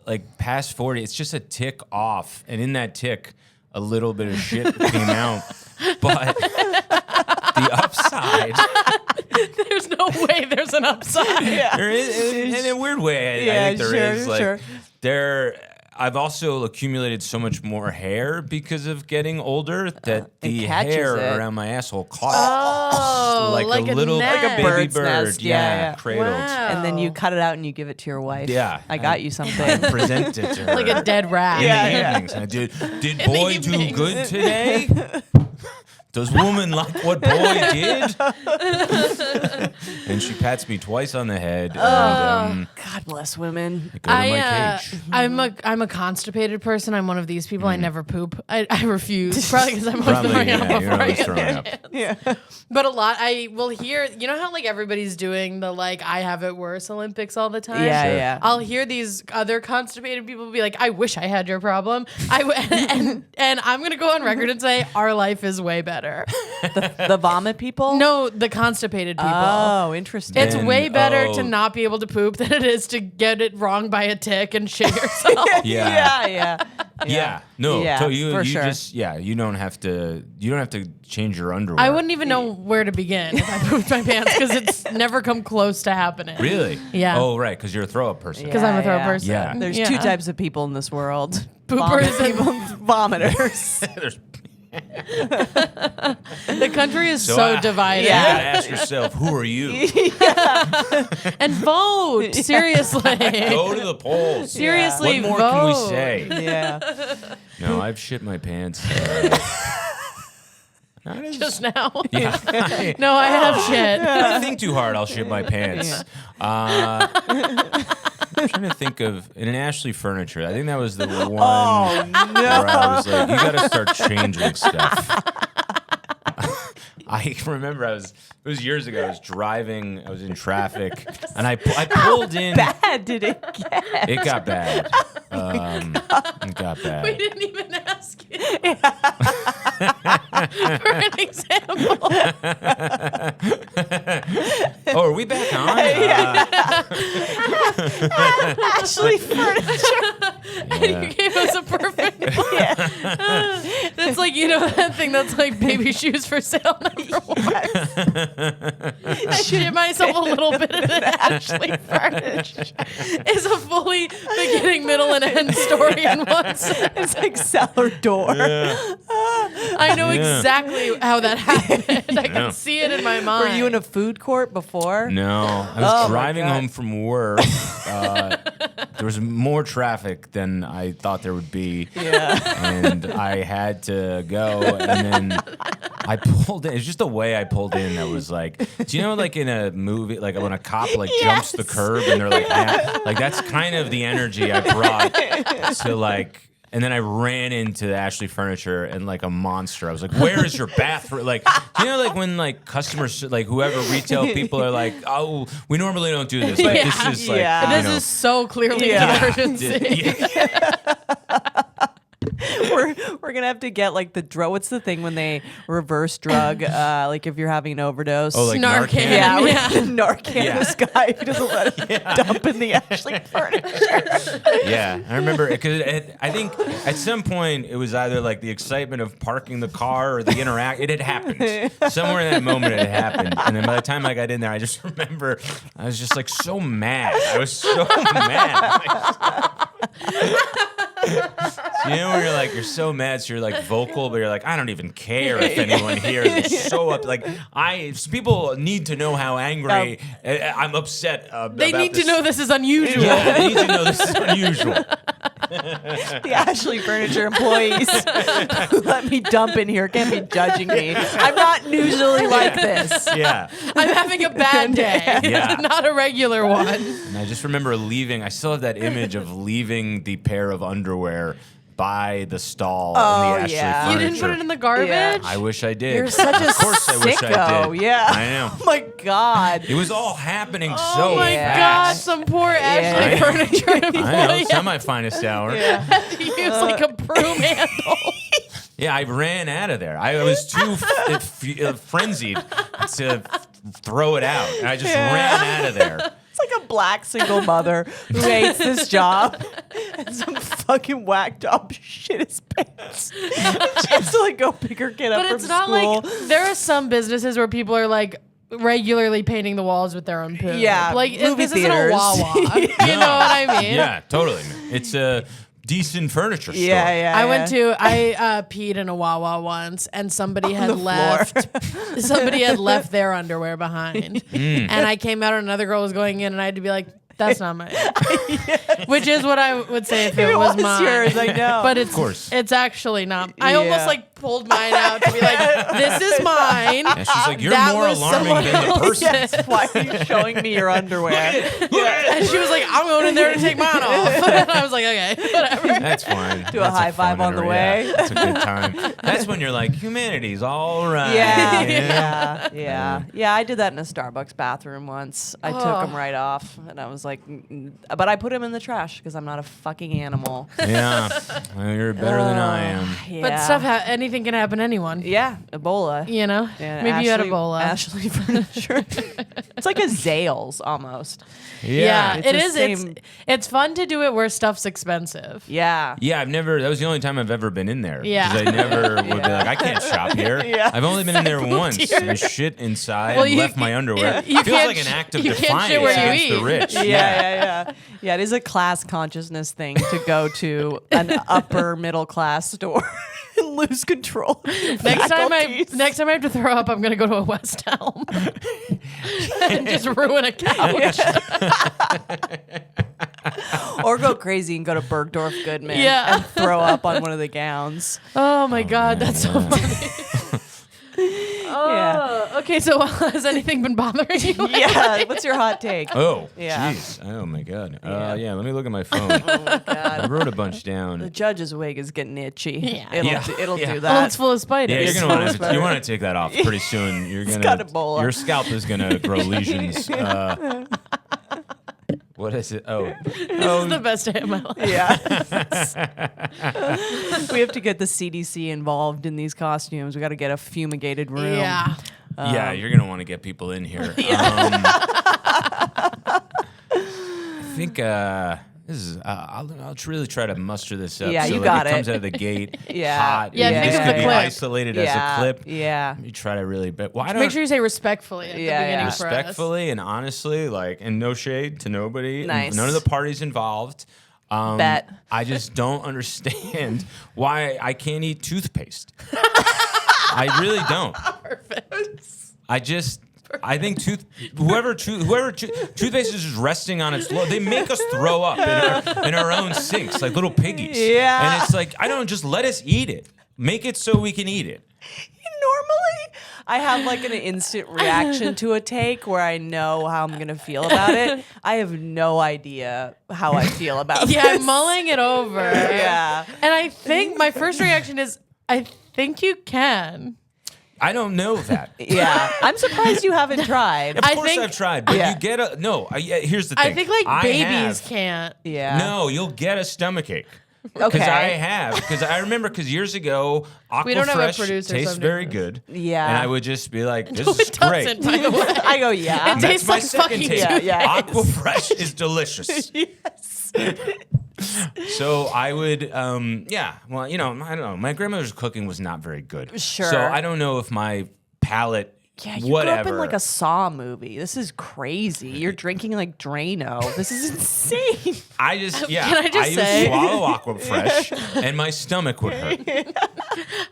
like past 40. It's just a tick off, and in that tick, a little bit of shit came out. But the upside, there's no way there's an upside. there is in a weird way. I think there is. Like I've also accumulated so much more hair because of getting older that the catches hair it. around my asshole caught Oh, like a little nest. like a baby Bird's bird, nest. Yeah. cradled. Wow. And then you cut it out and you give it to your wife. Yeah, I got you I something. present it to her Like a dead rat. in Yeah, the yeah. evenings. And I did the boy do evenings. good today? Does woman like what boy did? And she pats me twice on the head. And, God bless women. I go to my cage. I'm a constipated person. I'm one of these people. I never poop. I refuse. Probably because I'm always Probably, throwing up yeah, you're before I always get throwing my up. hands. Yeah. But a lot, I will hear, you know how like everybody's doing the like, I have it worse Olympics all the time? Yeah, Sure. yeah. I'll hear these other constipated people be like, I wish I had your problem. And I'm going to go on record and say, our life is way better. The vomit people? No, the constipated people. Oh, interesting. It's Then- way better to oh. not be able to poop than it is to get it wrong by a tick and shit yourself. Yeah. Yeah. No, Yeah, so you for sure. just you don't have to change your underwear. I wouldn't even know where to begin if I pooped my pants because it's never come close to happening. Really? Yeah. Oh, right, because you're a throw up person. Because I'm a throw Yeah. person. Yeah. There's Yeah. two types of people in this world. Poopers Vomit people, vomiters. There's The country is so I- divided. You gotta ask yourself, who are you? And vote. Seriously. Go to the polls. Seriously, What more vote. can we say? Yeah. No, I've shit my pants. Just now. Yeah. No, I have shit. If I think too hard, I'll shit my pants. I'm trying to think of in an Ashley Furniture. I think that was the one Oh, no. where I was like, you got to start changing stuff. I remember it was years ago. I was driving, I was in traffic, and I pulled in. Bad did it get? It got bad. It got bad. We didn't even ask you for an example. Oh, are we back on? Ashley Furniture. And you gave us a perfect one. That's like, you know, that thing that's like baby shoes for sale number one. I shit myself a little bit in an Ashley Furniture. It's a fully beginning, middle, and end story in one sentence. It's like cellar door. I know exactly how that happened. I can see it in my mind. Were you in a food court before? No, I was Oh, my driving God. home from work. There was more traffic than I thought there would be. Yeah. And I had to go, and then I pulled in. It's just the way I pulled in that was like, do you know, like in a movie, like when a cop like jumps the curb and they're like, like that's kind of the energy I brought to like. And then I ran into the Ashley Furniture and like a monster. I was like, "Where is your bathroom?" Like, you know, like when like customers, like whoever retail people are like, "Oh, we normally don't do this. Like, this is like, Yeah. you This know, is so clearly Yeah. an emergency. yeah." We're We're gonna have to get like the drug. What's the thing when they reverse drug? Like if you're having an overdose. Oh, like Narcan. yeah, we're Yeah. gonna Narcan this guy who doesn't let him dump in the Ashley furniture. Yeah, I remember because I think at some point it was either like the excitement of parking the car or the interact. It had happened somewhere in that moment. It had happened, and then by the time I got in there, I just remember I was just like so mad. I was so mad. So, you know when you're so mad, so you're like vocal, but you're like, I don't even care if anyone hears. It's so up. Like people need to know how angry I'm upset. They about need this. to know this is unusual. Yeah, they need to know this is unusual. The Ashley Furniture employees who let me dump in here can't be judging me. I'm not usually like this. Yeah. I'm having a bad day, Yeah. not a regular one. And I just remember leaving. I still have that image of leaving the pair of underwear by the stall in the Ashley yeah. You Furniture. didn't put it in the garbage? Yeah. I wish I did. You're such a Of course I wish I sicko. did. Yeah. I know. Oh my God. It was all happening Oh so my Yeah. God, fast. some poor Ashley Yeah. Furniture employee I know, semi-finest hour. had to use like a broom handle. Yeah, I ran out of there. I was too frenzied to throw it out. And I just ran out of there. It's like a black single mother who hates this job, and some fucking whack job shit his pants. She has to like go pick her kid up But from it's not school. like there are some businesses where people are like regularly painting the walls with their own poop. Yeah, like movie this isn't a theaters. Wawa. You know what I mean? Yeah, totally. It's a decent furniture store. yeah. I peed in a Wawa once, and somebody had left their underwear behind, and I came out, and another girl was going in, and I had to be like, "That's not mine," which is what I would say if it was mine. yours, I know. But it's course. it's actually not. I almost Yeah. like pulled mine out to be like, "This is mine." And she's like, you're That more was alarming someone than the else's. person. Yes, why are you showing me your underwear? And she was like, "I'm going in there to take mine off." And I was like, "Okay, whatever." That's fine. Do a high five on the way. Yeah, that's a good time. That's when you're like, humanity's all right. Yeah. I did that in a Starbucks bathroom once. I took him right off, and I was like, but I put him in the trash because I'm not a fucking animal. Yeah. Well, you're better than I am. But anything can happen to anyone. Yeah, Ebola. You know, Yeah, maybe you had Ashley- Ebola. Ashley Furniture. It's like a Zales almost. Yeah, It's it the is. same- It's fun to do it where stuff's expensive. Yeah. Yeah, that was the only time I've ever been in there. Yeah. Because I never would be like, I can't shop here. Yeah. I've only been in there once. here. I shit inside Well, and you- left my underwear. you It feels can't like an act of you can't defiance shit where you against the eat. rich. Yeah. It is a class consciousness thing to go to an upper middle class store and lose control. of your Next time faculties. I have to throw up, I'm gonna go to a West Elm and just ruin a couch. or go crazy and go to Bergdorf Goodman Yeah. and throw up on one of the gowns. Oh my God, that's so funny. Yeah. Okay, so has anything been bothering you? Yeah. What's your hot take? Oh, Yeah. jeez. Oh, my God. Yeah, let me look at my phone. God. I wrote a bunch The down. judge's wig is getting itchy. Yeah. It'll Yeah. do Well, that. it's full of spiders. Yeah, you're It's gonna so want to. better. You want to take that off pretty soon. You're gonna. got Ebola. Your scalp is gonna grow lesions. What is it? Oh, This is the best day of my life. Yeah. We have to get the CDC involved in these costumes. We got to get a fumigated room. Yeah. yeah. You're gonna want to get people in here. I think this is. I'll really try to muster this up. Yeah, so you like got it. it. Comes out of the gate. Yeah. Hot. Yeah, and think this of could the be clip. isolated as a clip. Yeah. Let me try to really. But well, I don't. Make sure you say respectfully at the Yeah, beginning yeah. for us. respectfully and honestly, like, and no shade to nobody. and Nice. None of the parties involved. Bet. I just don't understand why I can't eat toothpaste. I really don't. Perfect. I think toothpaste is just resting on its they make us throw up in our own sinks like little piggies. Yeah. And it's like, I don't just let us eat it. Make it so we can eat it. Normally, I have like an instant reaction to a take where I know how I'm going to feel about it. I have no idea how I feel about Yeah, this. I'm mulling it over. Yeah. And I think my first reaction is, I think you can. I don't know that. Yeah. I'm surprised you haven't tried. Of I course think- I've tried, but Yeah. you get a no. Here's the thing. I think like I babies have- can't. Yeah. No, you'll get a stomachache. Because Okay. I have. Because I remember, years ago, We don't have a Aquafresh producer, so tastes I'm very doing good. Yeah. And I would just be like, this No, is it great. doesn't, by the way. I go, yeah. It That's tastes my like second fucking take. yeah. Aquafresh is delicious. Yes. So I would, well, you know, I don't know. My grandmother's cooking was not very good. Sure. So I don't know if my palate, Yeah, you whatever. grew up in like a Saw movie. This is crazy. You're drinking like Drano. This is insane. I just, Can I just used say- to swallow Aquafresh and my stomach would hurt.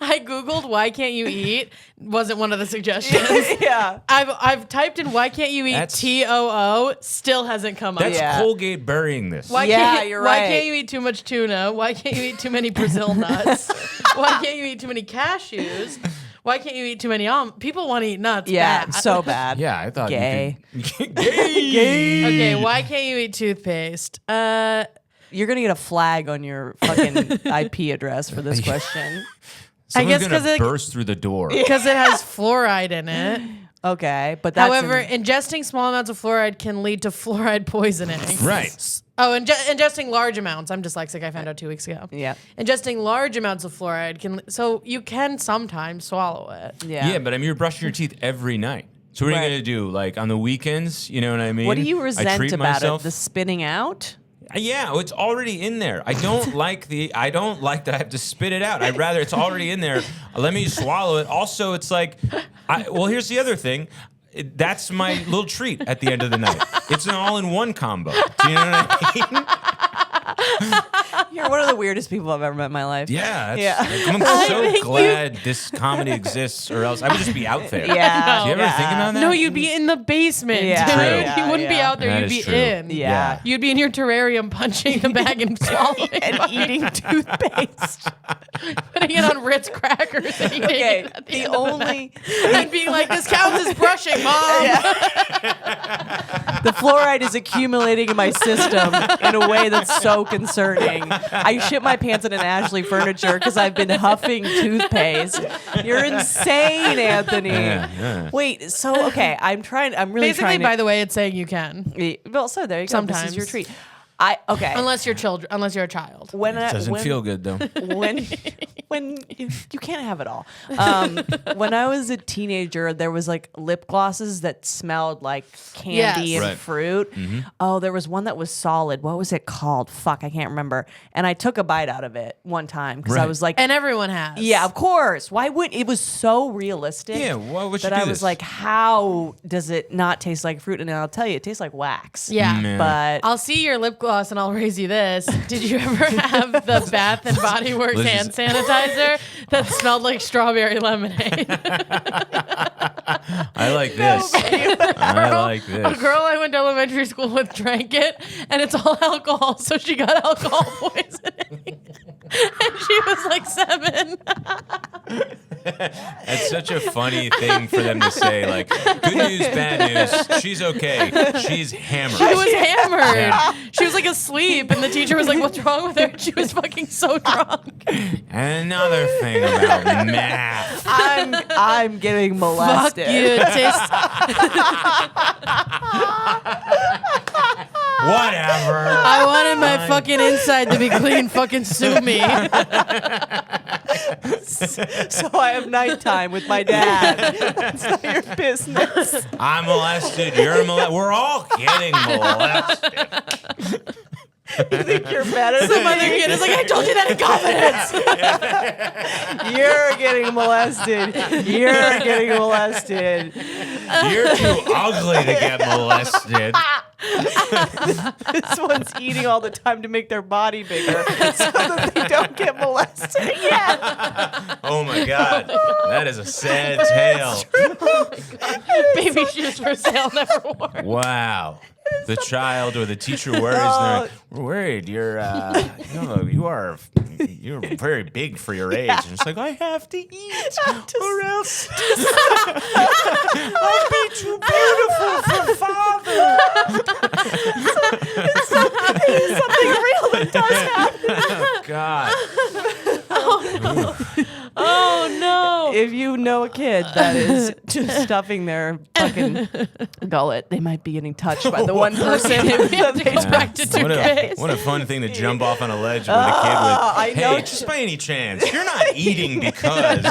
I Googled why can't you eat? Wasn't one of the suggestions. Yeah. I've typed in why can't you eat That's- TOO, still hasn't come up. That's Yeah. Colgate burying this. Why Yeah, can't you're Why right. can't you eat too much tuna? Why can't you eat too many Brazil nuts? Why can't you eat too many cashews? Why can't you eat too many almonds? People want to eat nuts. Yeah, bad. so bad. Yeah, I thought Gay. you could. Gay. Okay, why can't you eat toothpaste? You're gonna get a flag on your fucking IP address for this question. Someone's guess gonna 'cause it- burst through the door. Because it has fluoride in it. Okay, but that's However, ingesting small amounts of fluoride can lead to fluoride poisoning. Right. Oh, ingesting large amounts. I'm dyslexic. I found out 2 weeks ago. Yeah. Ingesting large amounts of fluoride can, so you can sometimes swallow it. yeah. But I mean, you're brushing your teeth every night. So what are Right. you gonna do? Like on the weekends? You know what I mean? What do you I resent treat about myself. it? The spinning out? Yeah, it's already in there. I don't like that I have to spit it out. I'd rather it's already in there. Let me swallow it. Also, it's like, well, here's the other thing. That's my little treat at the end of the night. It's an all-in-one combo. Do you know what I mean? You're one of the weirdest people I've ever met in my life. Yeah. Yeah. I'm so glad this comedy exists, or else I would just be out there. Yeah. Do you ever yeah. think about that? No, you'd be in the basement. Yeah. dude. True. You wouldn't be Yeah. out there. That you'd is be true. in. Yeah. You'd be in your terrarium punching the bag and swallowing And it. eating toothpaste. Putting it on Ritz crackers and eating Okay, it at the, the end of the only night. And being like, this counts as brushing, Mom. the fluoride is accumulating in my system in a way that's so concerning. I shit my pants in an Ashley furniture because I've been huffing toothpaste. You're insane, Anthony. Yeah. Wait, so okay, I'm really Basically, trying to. by the way, it's saying you can. Well, so there you go. This is your Sometimes. treat. Okay. Unless you're a child. When It doesn't feel good though. when you can't have it all. When I was a teenager, there was like lip glosses that smelled like candy Yes. and Right. fruit. Oh, there was one that was solid. What was it called? Fuck, I can't remember. And I took a bite out of it one time because I Right. was like, And everyone has. yeah, of course. Why wouldn't it? Was so realistic. Yeah, why would you that do I was this? like, how does it not taste like fruit? And I'll tell you, it tastes like wax. Yeah. Man. But I'll see your lip gloss and I'll raise you this. Did you ever have the Bath and Body Works Liz hand is- sanitizer that smelled like strawberry lemonade? I like this. I like A this. girl I went to elementary school with drank it, and it's all alcohol, so she got alcohol poisoning. And she was like 7. That's such a funny thing for them to say. Like, good news, bad news. She's okay. She's hammered. She was hammered. Yeah. She was like asleep, and the teacher was like, "What's wrong with her?" And she was fucking so drunk. And another thing about math. I'm getting Fuck molested. you, it tastes. Whatever. I wanted my fucking inside to be clean. Fucking sue me. So I have nighttime with my dad. It's not your business. I'm molested. You're molested. We're all getting molested. You think you're better The than mother kid is like, I told you that in confidence. You're getting molested. You're getting molested. You're too ugly to get molested. This one's eating all the time to make their body bigger so that they don't get molested again. Oh my God. That is a sad tale. Baby shoes for sale never work. Wow. The child or the teacher worries. And they're like, we're worried. You're very big for your age. And it's like, I have to eat, or else I'll be too beautiful for father. Something real that does happen. God. Oh no. if you know a kid that is just stuffing their fucking gullet, they might be getting touched by the one person who goes back to toothpaste. What a fun thing to jump off on a ledge with a kid with. Hey, just by any chance, you're not eating because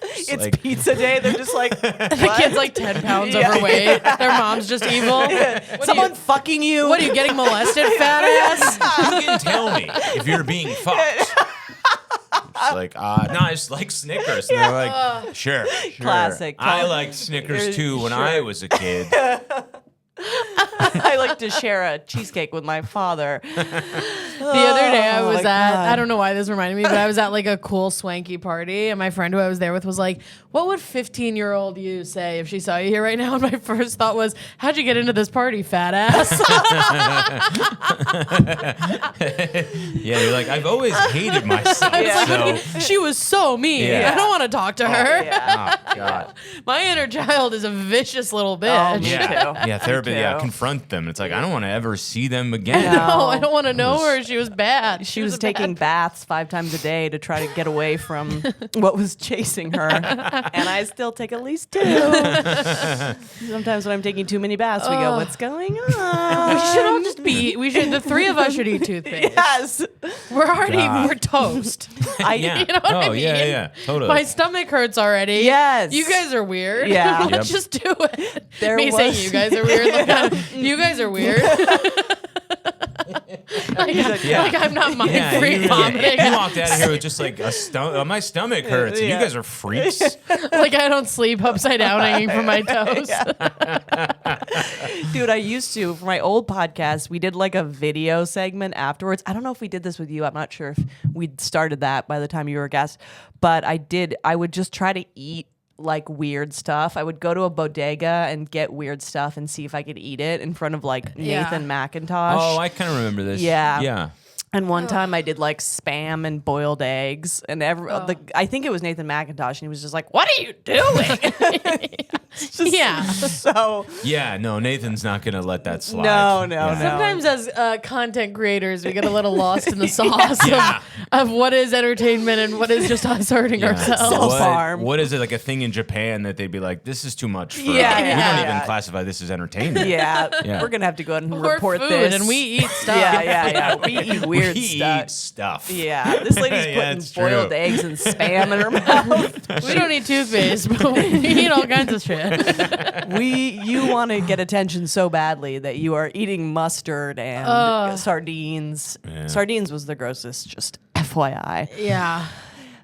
it's like, pizza day. They're just like, The kid's like 10 pounds overweight. Their mom's just evil. someone fucking you. What are you getting molested, fat ass? you can tell me if you're being fucked. It's like, no, I just like Snickers. And they're like, sure. Classic. I liked Snickers too when I was a kid. I like to share a cheesecake with my father. The other day I was I don't know why this reminded me, but I was at like a cool swanky party, and my friend who I was there with was like, what would 15-year-old you say if she saw you here right now? And my first thought was, how'd you get into this party, fat ass? Yeah, you're like, I've always hated myself. So. She was so mean. Yeah. I don't want to talk to her. Yeah. Oh, God. My inner child is a vicious little bitch. Oh, me Yeah. too. Yeah, therapy. too. Yeah, confront them. It's like, I don't want to ever see them again. No, I don't want to know her. She was bad. She was a bad taking baths 5 times a day to try to get away from what was chasing her. And I still take at least 2. Sometimes when I'm taking too many baths, we go, what's going on? We should all just be. The 3 of us should eat toothpaste. Yes. We're toast. Yeah. You know what I mean? Yeah, totally. My stomach hurts already. Yes. You guys are weird. Yeah. Let's just do it. There Me was- saying you guys are weird. You guys are weird. Like I'm not mind-free vomiting. You walked out of here with just like my stomach hurts. And you guys are freaks. Like I don't sleep upside down hanging from my toes. Dude, I used to, for my old podcast, we did like a video segment afterwards. I don't know if we did this with you. I'm not sure if we'd started that by the time you were a guest. But I would just try to eat like weird stuff. I would go to a bodega and get weird stuff and see if I could eat it in front of like Nathan McIntosh. Oh, I kind of remember this. Yeah. Yeah. And one time I did like spam and boiled eggs, and I think it was Nathan McIntosh, and he was just like, "What are you doing?" Yeah. So Yeah, no, Nathan's not going to let that slide. no. Sometimes as content creators, we get a little lost in the sauce Yeah. of what is entertainment and what is just us hurting ourselves. farm. What is it, like a thing in Japan that they'd be like, this is too much for Yeah, we yeah, don't yeah. even classify this as entertainment. Yeah, Yeah. we're gonna have to go ahead and We're report food this. and we eat stuff. Yeah. We eat weird we stuff. eat stuff. Yeah, this lady's Yeah, putting it's boiled true. eggs and spam in her mouth. We don't eat toothpaste, but we eat all kinds of shit. You want to get attention so badly that you are eating mustard and sardines. Yeah. Sardines was the grossest, just FYI. Yeah.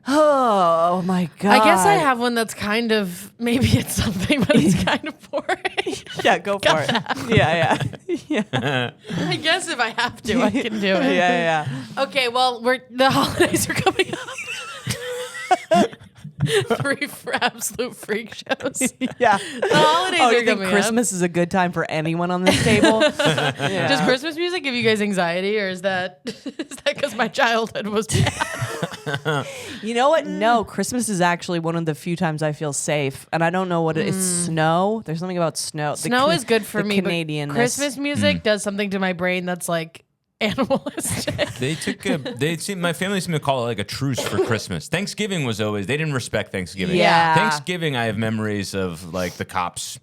Oh my god. I guess I have one that's kind of, maybe it's something, but it's kind of boring. Yeah, go for it. Yeah. I guess if I have to, I can do it. Yeah. Okay, well, the holidays are coming up. 3 absolute freak shows. Yeah. The holidays Oh, are you think coming Christmas is a good time for anyone on this table? Yeah. Does Christmas music give you guys anxiety, or is that because my childhood was bad? You know what? No, Christmas is actually one of the few times I feel safe, and I don't know what it is. Snow. There's something about snow. Snow is good for me, Canadian but Christmas music does something to my brain that's like animalistic. My family seemed to call it like a truce for Christmas. Thanksgiving was always, they didn't respect Thanksgiving. Yeah. Thanksgiving, I have memories of like the cops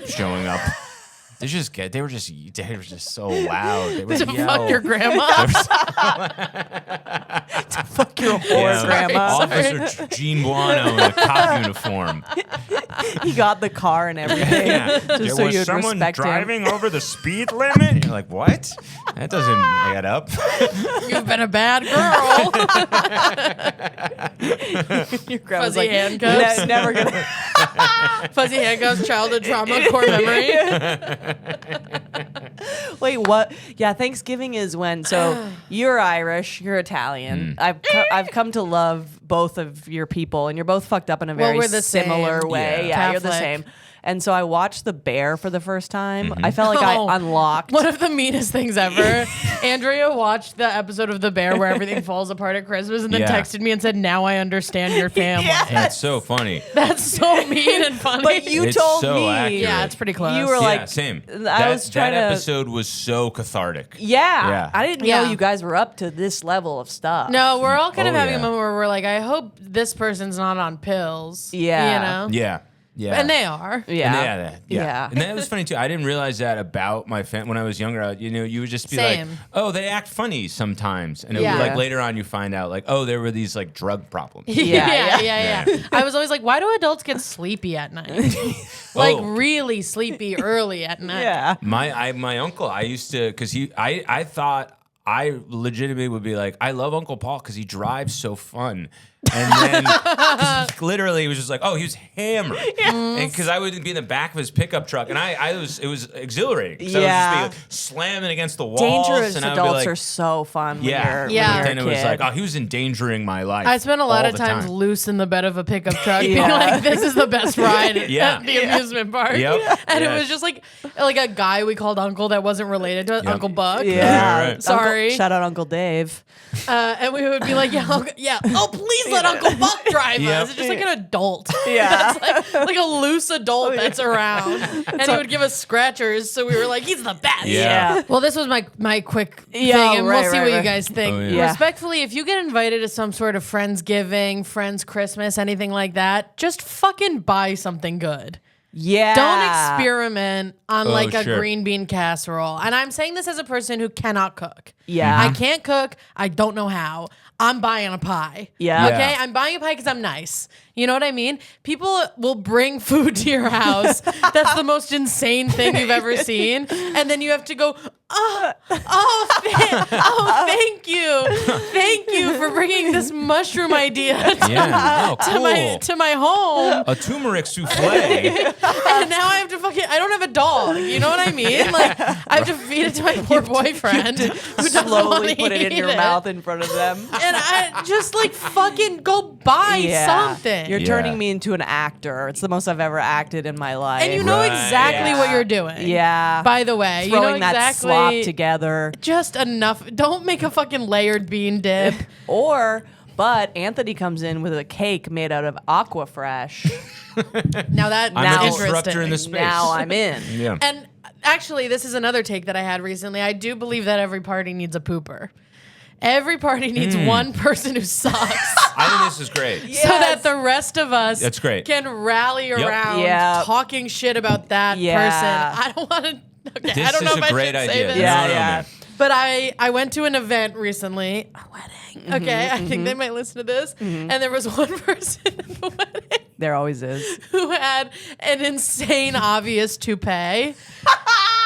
showing up. They were just so loud. They would To yell. fuck your grandma. Fuck your whore, grandma. Officer Gene Buono in a cop uniform. He got the car and everything. Yeah. Just so was you'd someone respect him. driving over the speed limit? You're like, what? That doesn't add up. You've been a bad girl. Your grandma's Fuzzy like, handcuffs. Never gonna. Fuzzy handcuffs, childhood trauma, core memory. Wait, what? Yeah, Thanksgiving is when. So you're Irish, you're Italian. I've come to love both of your people, and you're both fucked up in a very we're the similar same. way. Yeah. Yeah, you're the Catholic. same. And so I watched The Bear for the first time. I felt like I unlocked. One of the meanest things ever. Andrea watched the episode of The Bear where everything falls apart at Christmas and then Yeah. texted me and said, "Now I understand your family." Yeah. That's so funny. That's so mean and funny. But you It's told so me. accurate. yeah, it's pretty close. You were Yeah, like, same. I was trying that to. episode was so cathartic. Yeah. I didn't know Yeah. you guys were up to this level of stuff. No, we're all kind of Oh, having yeah. a moment where we're like, I I hope this person's not on pills. Yeah. You know? Yeah. Yeah. And they are. Yeah. Yeah. And that was funny too. I didn't realize that about my family when I was younger. You would just be like, oh, they act funny sometimes. And it would be like later on you find out like, oh, there were these like drug problems. Yeah. I was always like, why do adults get sleepy at night? Like really sleepy early at night. Yeah. My uncle, I used to, because I thought I legitimately would be like, I love Uncle Paul because he drives so fun. And then, literally, he was just like, "Oh, he was hammered," and because I would be in the back of his pickup truck, and it was exhilarating. Because I would just be like, slamming against the walls. Dangerous and I would adults be like, are so fun. When you're, But when you're then a it was kid. like, oh, he was endangering my life. I spent a lot all of the times time. loose in the bed of a pickup truck, being like, "This is the best ride at the amusement park." Yep. And it Yes. was just like a guy we called Uncle that wasn't related to us, Uncle Buck. Yeah. Right. Sorry. Shout out Uncle Dave. And we would be like, yeah. Oh, please let Uncle Buck drive us. It's just like an adult. Yeah. That's like a loose adult that's around. And he would give us scratchers. So we were like, he's the best. Yeah. Well, this was my quick thing. Yeah, And right, we'll see right, what you right. guys think. Oh, yeah. Respectfully, if you get invited to some sort of Friendsgiving, Friends Christmas, anything like that, just fucking buy something good. Yeah. Don't experiment on like a sure. green bean casserole. And I'm saying this as a person who cannot cook. Yeah. I can't cook. I don't know how. I'm buying a pie. Yeah. Okay? Yeah. I'm buying a pie because I'm nice. You know what I mean? People will bring food to your house. That's the most insane thing you've ever seen. And then you have to go, thank you. Thank you for bringing this mushroom idea to my home. A turmeric souffle. And now I have to I don't have a dog. You know what I mean? Like, I have to feed it to my poor boyfriend who doesn't slowly wanna put it in eat your mouth in front of them. And I just like fucking go buy something. You're Yeah. turning me into an actor. It's the most I've ever acted in my life. And you know Right. exactly what you're doing. Yeah. By the way, Throwing you know that exactly slop together. just enough. Don't make a fucking layered bean dip. But Anthony comes in with a cake made out of Aquafresh. Now that I'm now a disruptor in interesting. the space. Now I'm in. Yeah. And actually, this is another take that I had recently. I do believe that every party needs a pooper. Every party needs one person who sucks. I think this is great. So that the rest of us That's great. can rally around Yeah. talking shit about that Yeah. person. I don't want to. Okay, This I don't know is if a I great should say idea. this. Yeah, No, yeah. man. But I went to an event recently, a wedding. Okay, I think they might listen to this. And there was one person at the wedding There always is. who had an insane, obvious toupee.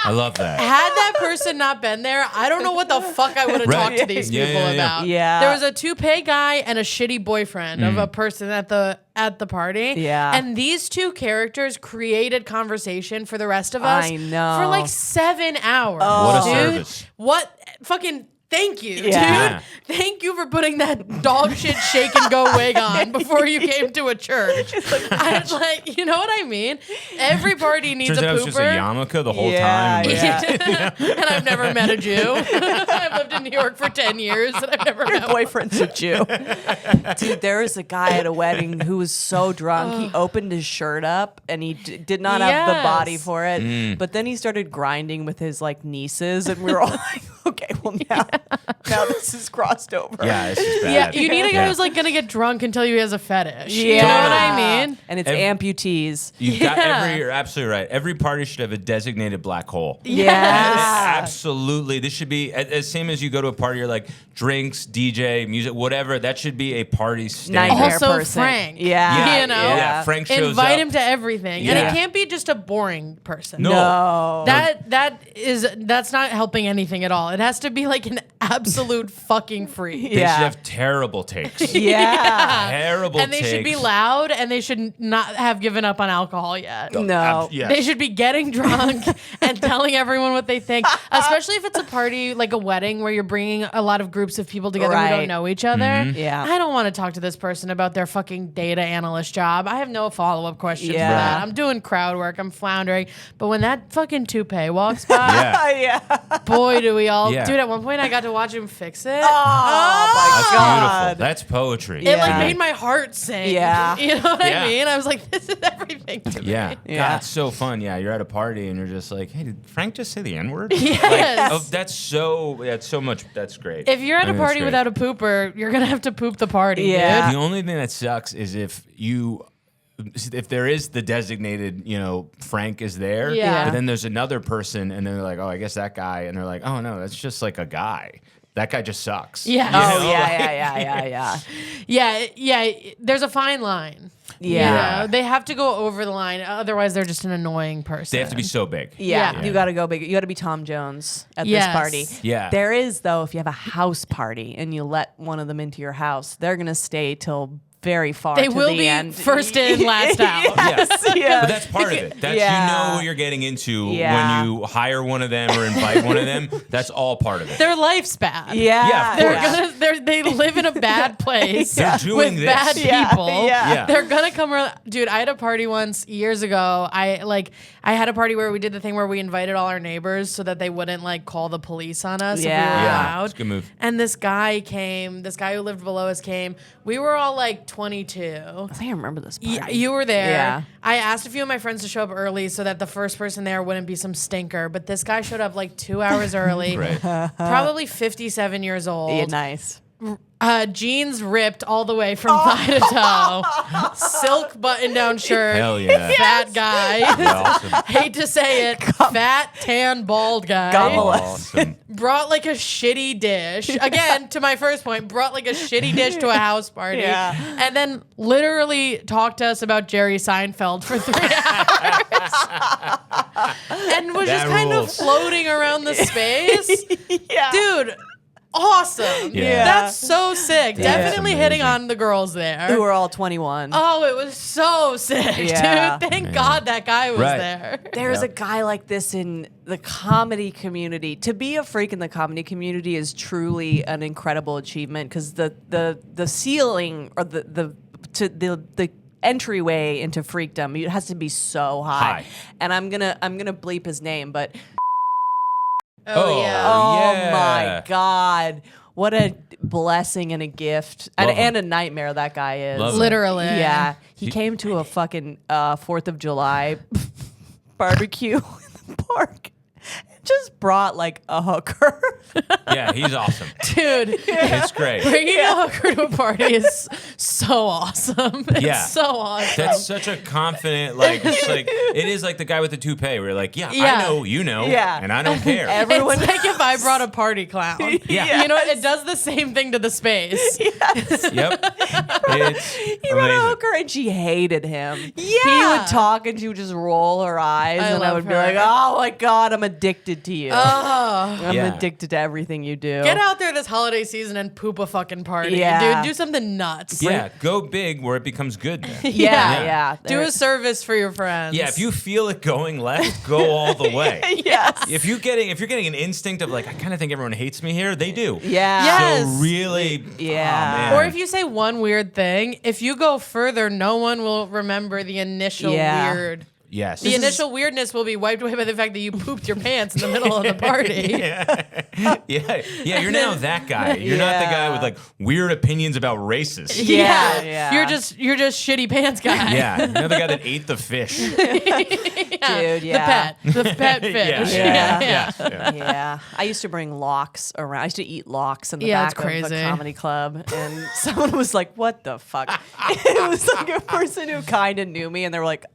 I love that. Had that person not been there, I don't know what the fuck I would have Right. talked to these Yeah, people yeah, yeah. about. Yeah. There was a toupee guy and a shitty boyfriend of a person at the party. Yeah. And these two characters created conversation for the rest of us I know. for like 7 hours. What a dude. service. What fucking thank you, Yeah. dude. Thank you for putting that dog shit shake and go wig on before you came to a church. I was like, you know what I mean? Every party needs Turns a out I was just a pooper. yarmulke the whole Yeah, time. yeah. And I've never met a Jew. I've lived in New York for 10 years and I've never met one. Boyfriend's a Jew. Dude, there was a guy at a wedding who was so drunk. He opened his shirt up and he did not have the body Yes. for it. But then he started grinding with his like nieces, and we were all like, okay, well now this is crossed over. Yeah, this is Yeah, bad. you need a guy Yeah. who's like gonna get drunk and tell you he has a fetish. Yeah. You know what I mean? And it's Every- amputees. You've got Yeah. you're absolutely right. Every party should have a designated black hole. Yes. Absolutely. This should be as same as you go to a party, you're like drinks, DJ, music, whatever. That should be a party standard. Nightmare Also person. Frank. Yeah. You know? Yeah, Frank shows Invite up. him to everything. And Yeah. it can't be just a boring person. No. No. That's not helping anything at all. It has to be like an absolute fucking freak. They Yeah. should have terrible takes. Yeah. Terrible And they should be takes. loud and they should not have given up on alcohol yet. No. Yes. They should be getting drunk and telling everyone what they think, especially if it's a party like a wedding where you're bringing a lot of groups of people together who Right. don't know each other. Mm-hmm. Yeah. I don't want to talk to this person about their fucking data analyst job. I have no follow-up questions Yeah. for that. I'm doing crowd work. I'm floundering. But when that fucking toupee walks by, Yeah. Yeah. boy, do we all... Yeah. Dude, Dude, at one point I got to watch him fix it. Oh, my That's God. beautiful. That's poetry. It like Yeah. made my heart sing. Yeah. You know what Yeah. I mean? I was like, this is everything to me. Yeah. Yeah. God, it's so fun. Yeah, you're at a party and you're just like, hey, did Frank just say the N-word? Yes. That's so much. That's great. If you're at I a think that's party great. without a pooper, you're gonna have to poop the party. Yeah. Dude. The only thing that sucks is if there is the designated, Frank is there, Yeah. but then there's another person, and they're like, oh, I guess that guy, and they're like, oh no, that's just like a guy. That guy just sucks. Yeah. Oh, know? yeah. Yeah. There's a fine line. Yeah. You know? They have to go over the line, otherwise they're just an annoying person. They have to be so big. Yeah, Yeah. you got to go big. You got to be Tom Jones at Yes. this party. Yeah. There is, though, if you have a house party and you let one of them into your house, they're going to stay till very far They to will the be end. first in, last out. Yes, yes. But that's part of it. That's Yeah. you know what you're getting into Yeah. when you hire one of them or invite one of them. That's all part of it. Their life's bad. Yeah, of course. They live in a bad place They're doing with this. bad Yeah, people. yeah. They're gonna come around. Dude, I had a party once years ago. I had a party where we did the thing where we invited all our neighbors so that they wouldn't like call the police on us if we were Yeah. Yeah, loud. it's a good move. And this guy came. This guy who lived below us came. We were all like 22. I think I remember this party. Yeah, you were there. Yeah. I asked a few of my friends to show up early so that the first person there wouldn't be some stinker. But this guy showed up like 2 hours early. Right. Probably 57 years old. Yeah, nice. Jeans ripped all the way from thigh to toe. Silk button-down shirt. Hell yeah. Fat guy. Yeah, awesome. Hate to say it. Fat, tan, bald guy. God bless. Awesome. Brought like a shitty dish. Again, to my first point, brought like a shitty dish to a house party. Yeah. And then literally talked to us about Jerry Seinfeld for 3 hours. And was just That kind of rules. floating around the space. Yeah. Dude, awesome. Yeah. That's so sick. Definitely hitting amazing. on the girls there. Who were all 21. Oh, it was so sick, Yeah. dude. Thank God that guy was Right. there. There's Yeah. a guy like this in the comedy community. To be a freak in the comedy community is truly an incredible achievement because the ceiling or the entryway into freakdom, it has to be so high. High. And I'm gonna bleep his name, but Oh, yeah. oh yeah. my God. What a blessing and a gift Love him. and a nightmare that guy is. Love him. Literally. Yeah. He came to a fucking 4th of July barbecue in the park and just brought like a hooker. Yeah, he's awesome. Dude, It's great. bringing a hooker to a party is so awesome. It's Yeah. so awesome. That's such a confident, it is like the guy with the toupee where you're like, yeah, Yeah. I know, you know, Yeah. and I don't care. Everyone It's like if I brought a party clown. Yeah. You know, it does the same thing to the space. Yep. It's He brought a amazing. hooker and she hated him. Yeah. He would talk and she would just roll her eyes and I love would be her. like, oh my God, I'm addicted to you. Oh. I'm Yeah. addicted to everything you do. Get out there this holiday season and poop a fucking party. Yeah. Dude, do something nuts. Yeah, go big where it becomes good. Then. Yeah, yeah. Do a service for your friends. Yeah, if you feel it going left, go all the way. Yes. If you're getting an instinct of like, I kind of think everyone hates me here, they do. Yeah. Yes. So really, Yeah. oh, man. Or if you say one weird thing, if you go further, no one will remember the initial Yeah. weird. yes, The initial weirdness will be wiped away by the fact that you pooped your pants in the middle of the party. yeah, you're now that guy. You're not the guy with like weird opinions about races. Yeah, yeah. You're just shitty pants guy. Yeah, you're the guy that ate the fish. Dude, yeah. The pet fish. Yeah. Yeah. I used to bring locks around. I used to eat locks in the Yeah, it's back of crazy. a comedy club. And someone was like, what the fuck? It was like a person who kind of knew me. And they were like,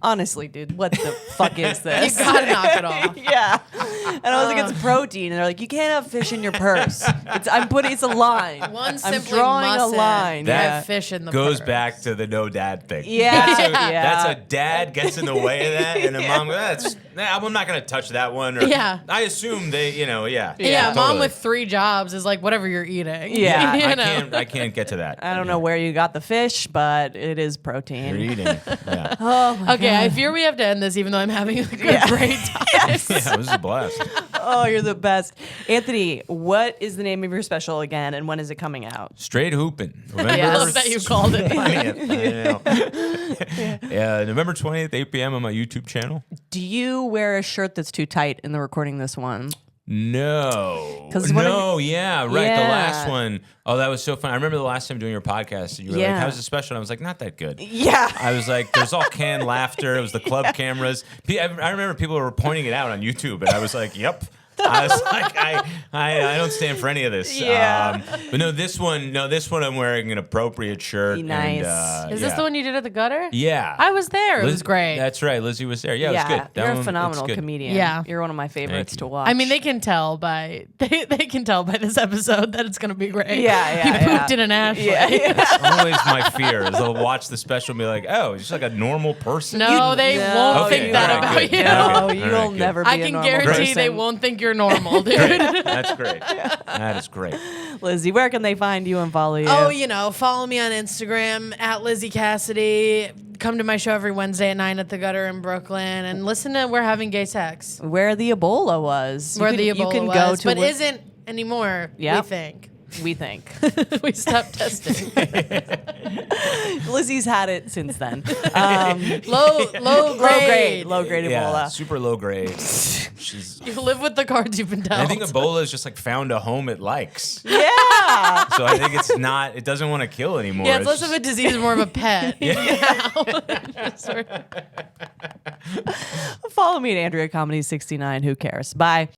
honestly, dude, what the fuck is You this? gotta knock it off. Yeah. And I was like, it's protein. And they're like, you can't have fish in your purse. It's a line. One I'm simply drawing a mustn't line. That have fish in the Goes purse. back to the no dad thing. Yeah. That's a dad gets in the way of that, and a mom goes, I'm not going to touch that one. Or, Yeah. I assume they, yeah. Yeah, mom totally. with 3 jobs is like whatever you're eating. Yeah. You know? I can't get to that. I don't know where you got the fish, but it is You're protein. eating. Yeah. Okay, I fear we have to end this, even though I'm having a great time. Yeah, this is a blast. Oh, you're the best. Anthony, what is the name of your special again, and when is it coming out? Straight hooping. I love that you called it. 20th. Yeah, November 20th, 8 p.m. on my YouTube channel. Do you wear a shirt that's too tight in the recording this one? No. 'Cause one of No, yeah, right. The Yeah. last one. Oh, that was so fun. I remember the last time doing your podcast. You were like, Yeah. how's the special? And I was like, not that good. Yeah. I was like, there's all canned laughter. It was the club cameras. I remember people were pointing it out on YouTube, and I was like, yep. I was like, I don't stand for any of this. Yeah. But this one I'm wearing an appropriate shirt. Nice. And, Is this the one you did at the gutter? Yeah. I was there. It was great. That's right. Lizzie was there. Yeah, it was good. That You're one- a it's phenomenal good. comedian. Yeah. You're one of my favorites you. to watch. I mean, they can tell by they can tell by this episode that it's gonna be great. Yeah, He yeah, pooped yeah. in an Ashley. Yeah. That's always my fear is they'll watch the special and be like, oh, he's just like a normal person. No, they No. won't Okay, think that all right, about good. you. Yeah, No, okay. you All right, will good. never be I a can normal guarantee person. they won't think you're normal, dude. That's great. That is great. Lizzie, where can they find you and follow you? Oh, follow me on Instagram at Lizzie Cassidy. Come to my show every Wednesday at 9 at the Gutter in Brooklyn and listen to We're Having Gay Sex. Where the Ebola was. Where the Ebola you can was, go to but isn't anymore, Yep. we think. we think. We stopped testing. Lizzie's had it since then. Low grade. Low grade Yeah, Ebola. super low grade. She's. You live with the cards you've been dealt. I think Ebola is just like found a home it likes. Yeah. So I think it's not. It doesn't want to kill anymore. yeah, it's less of a disease and more of a pet. Follow me at Andrea Comedy 69. Who cares? Bye.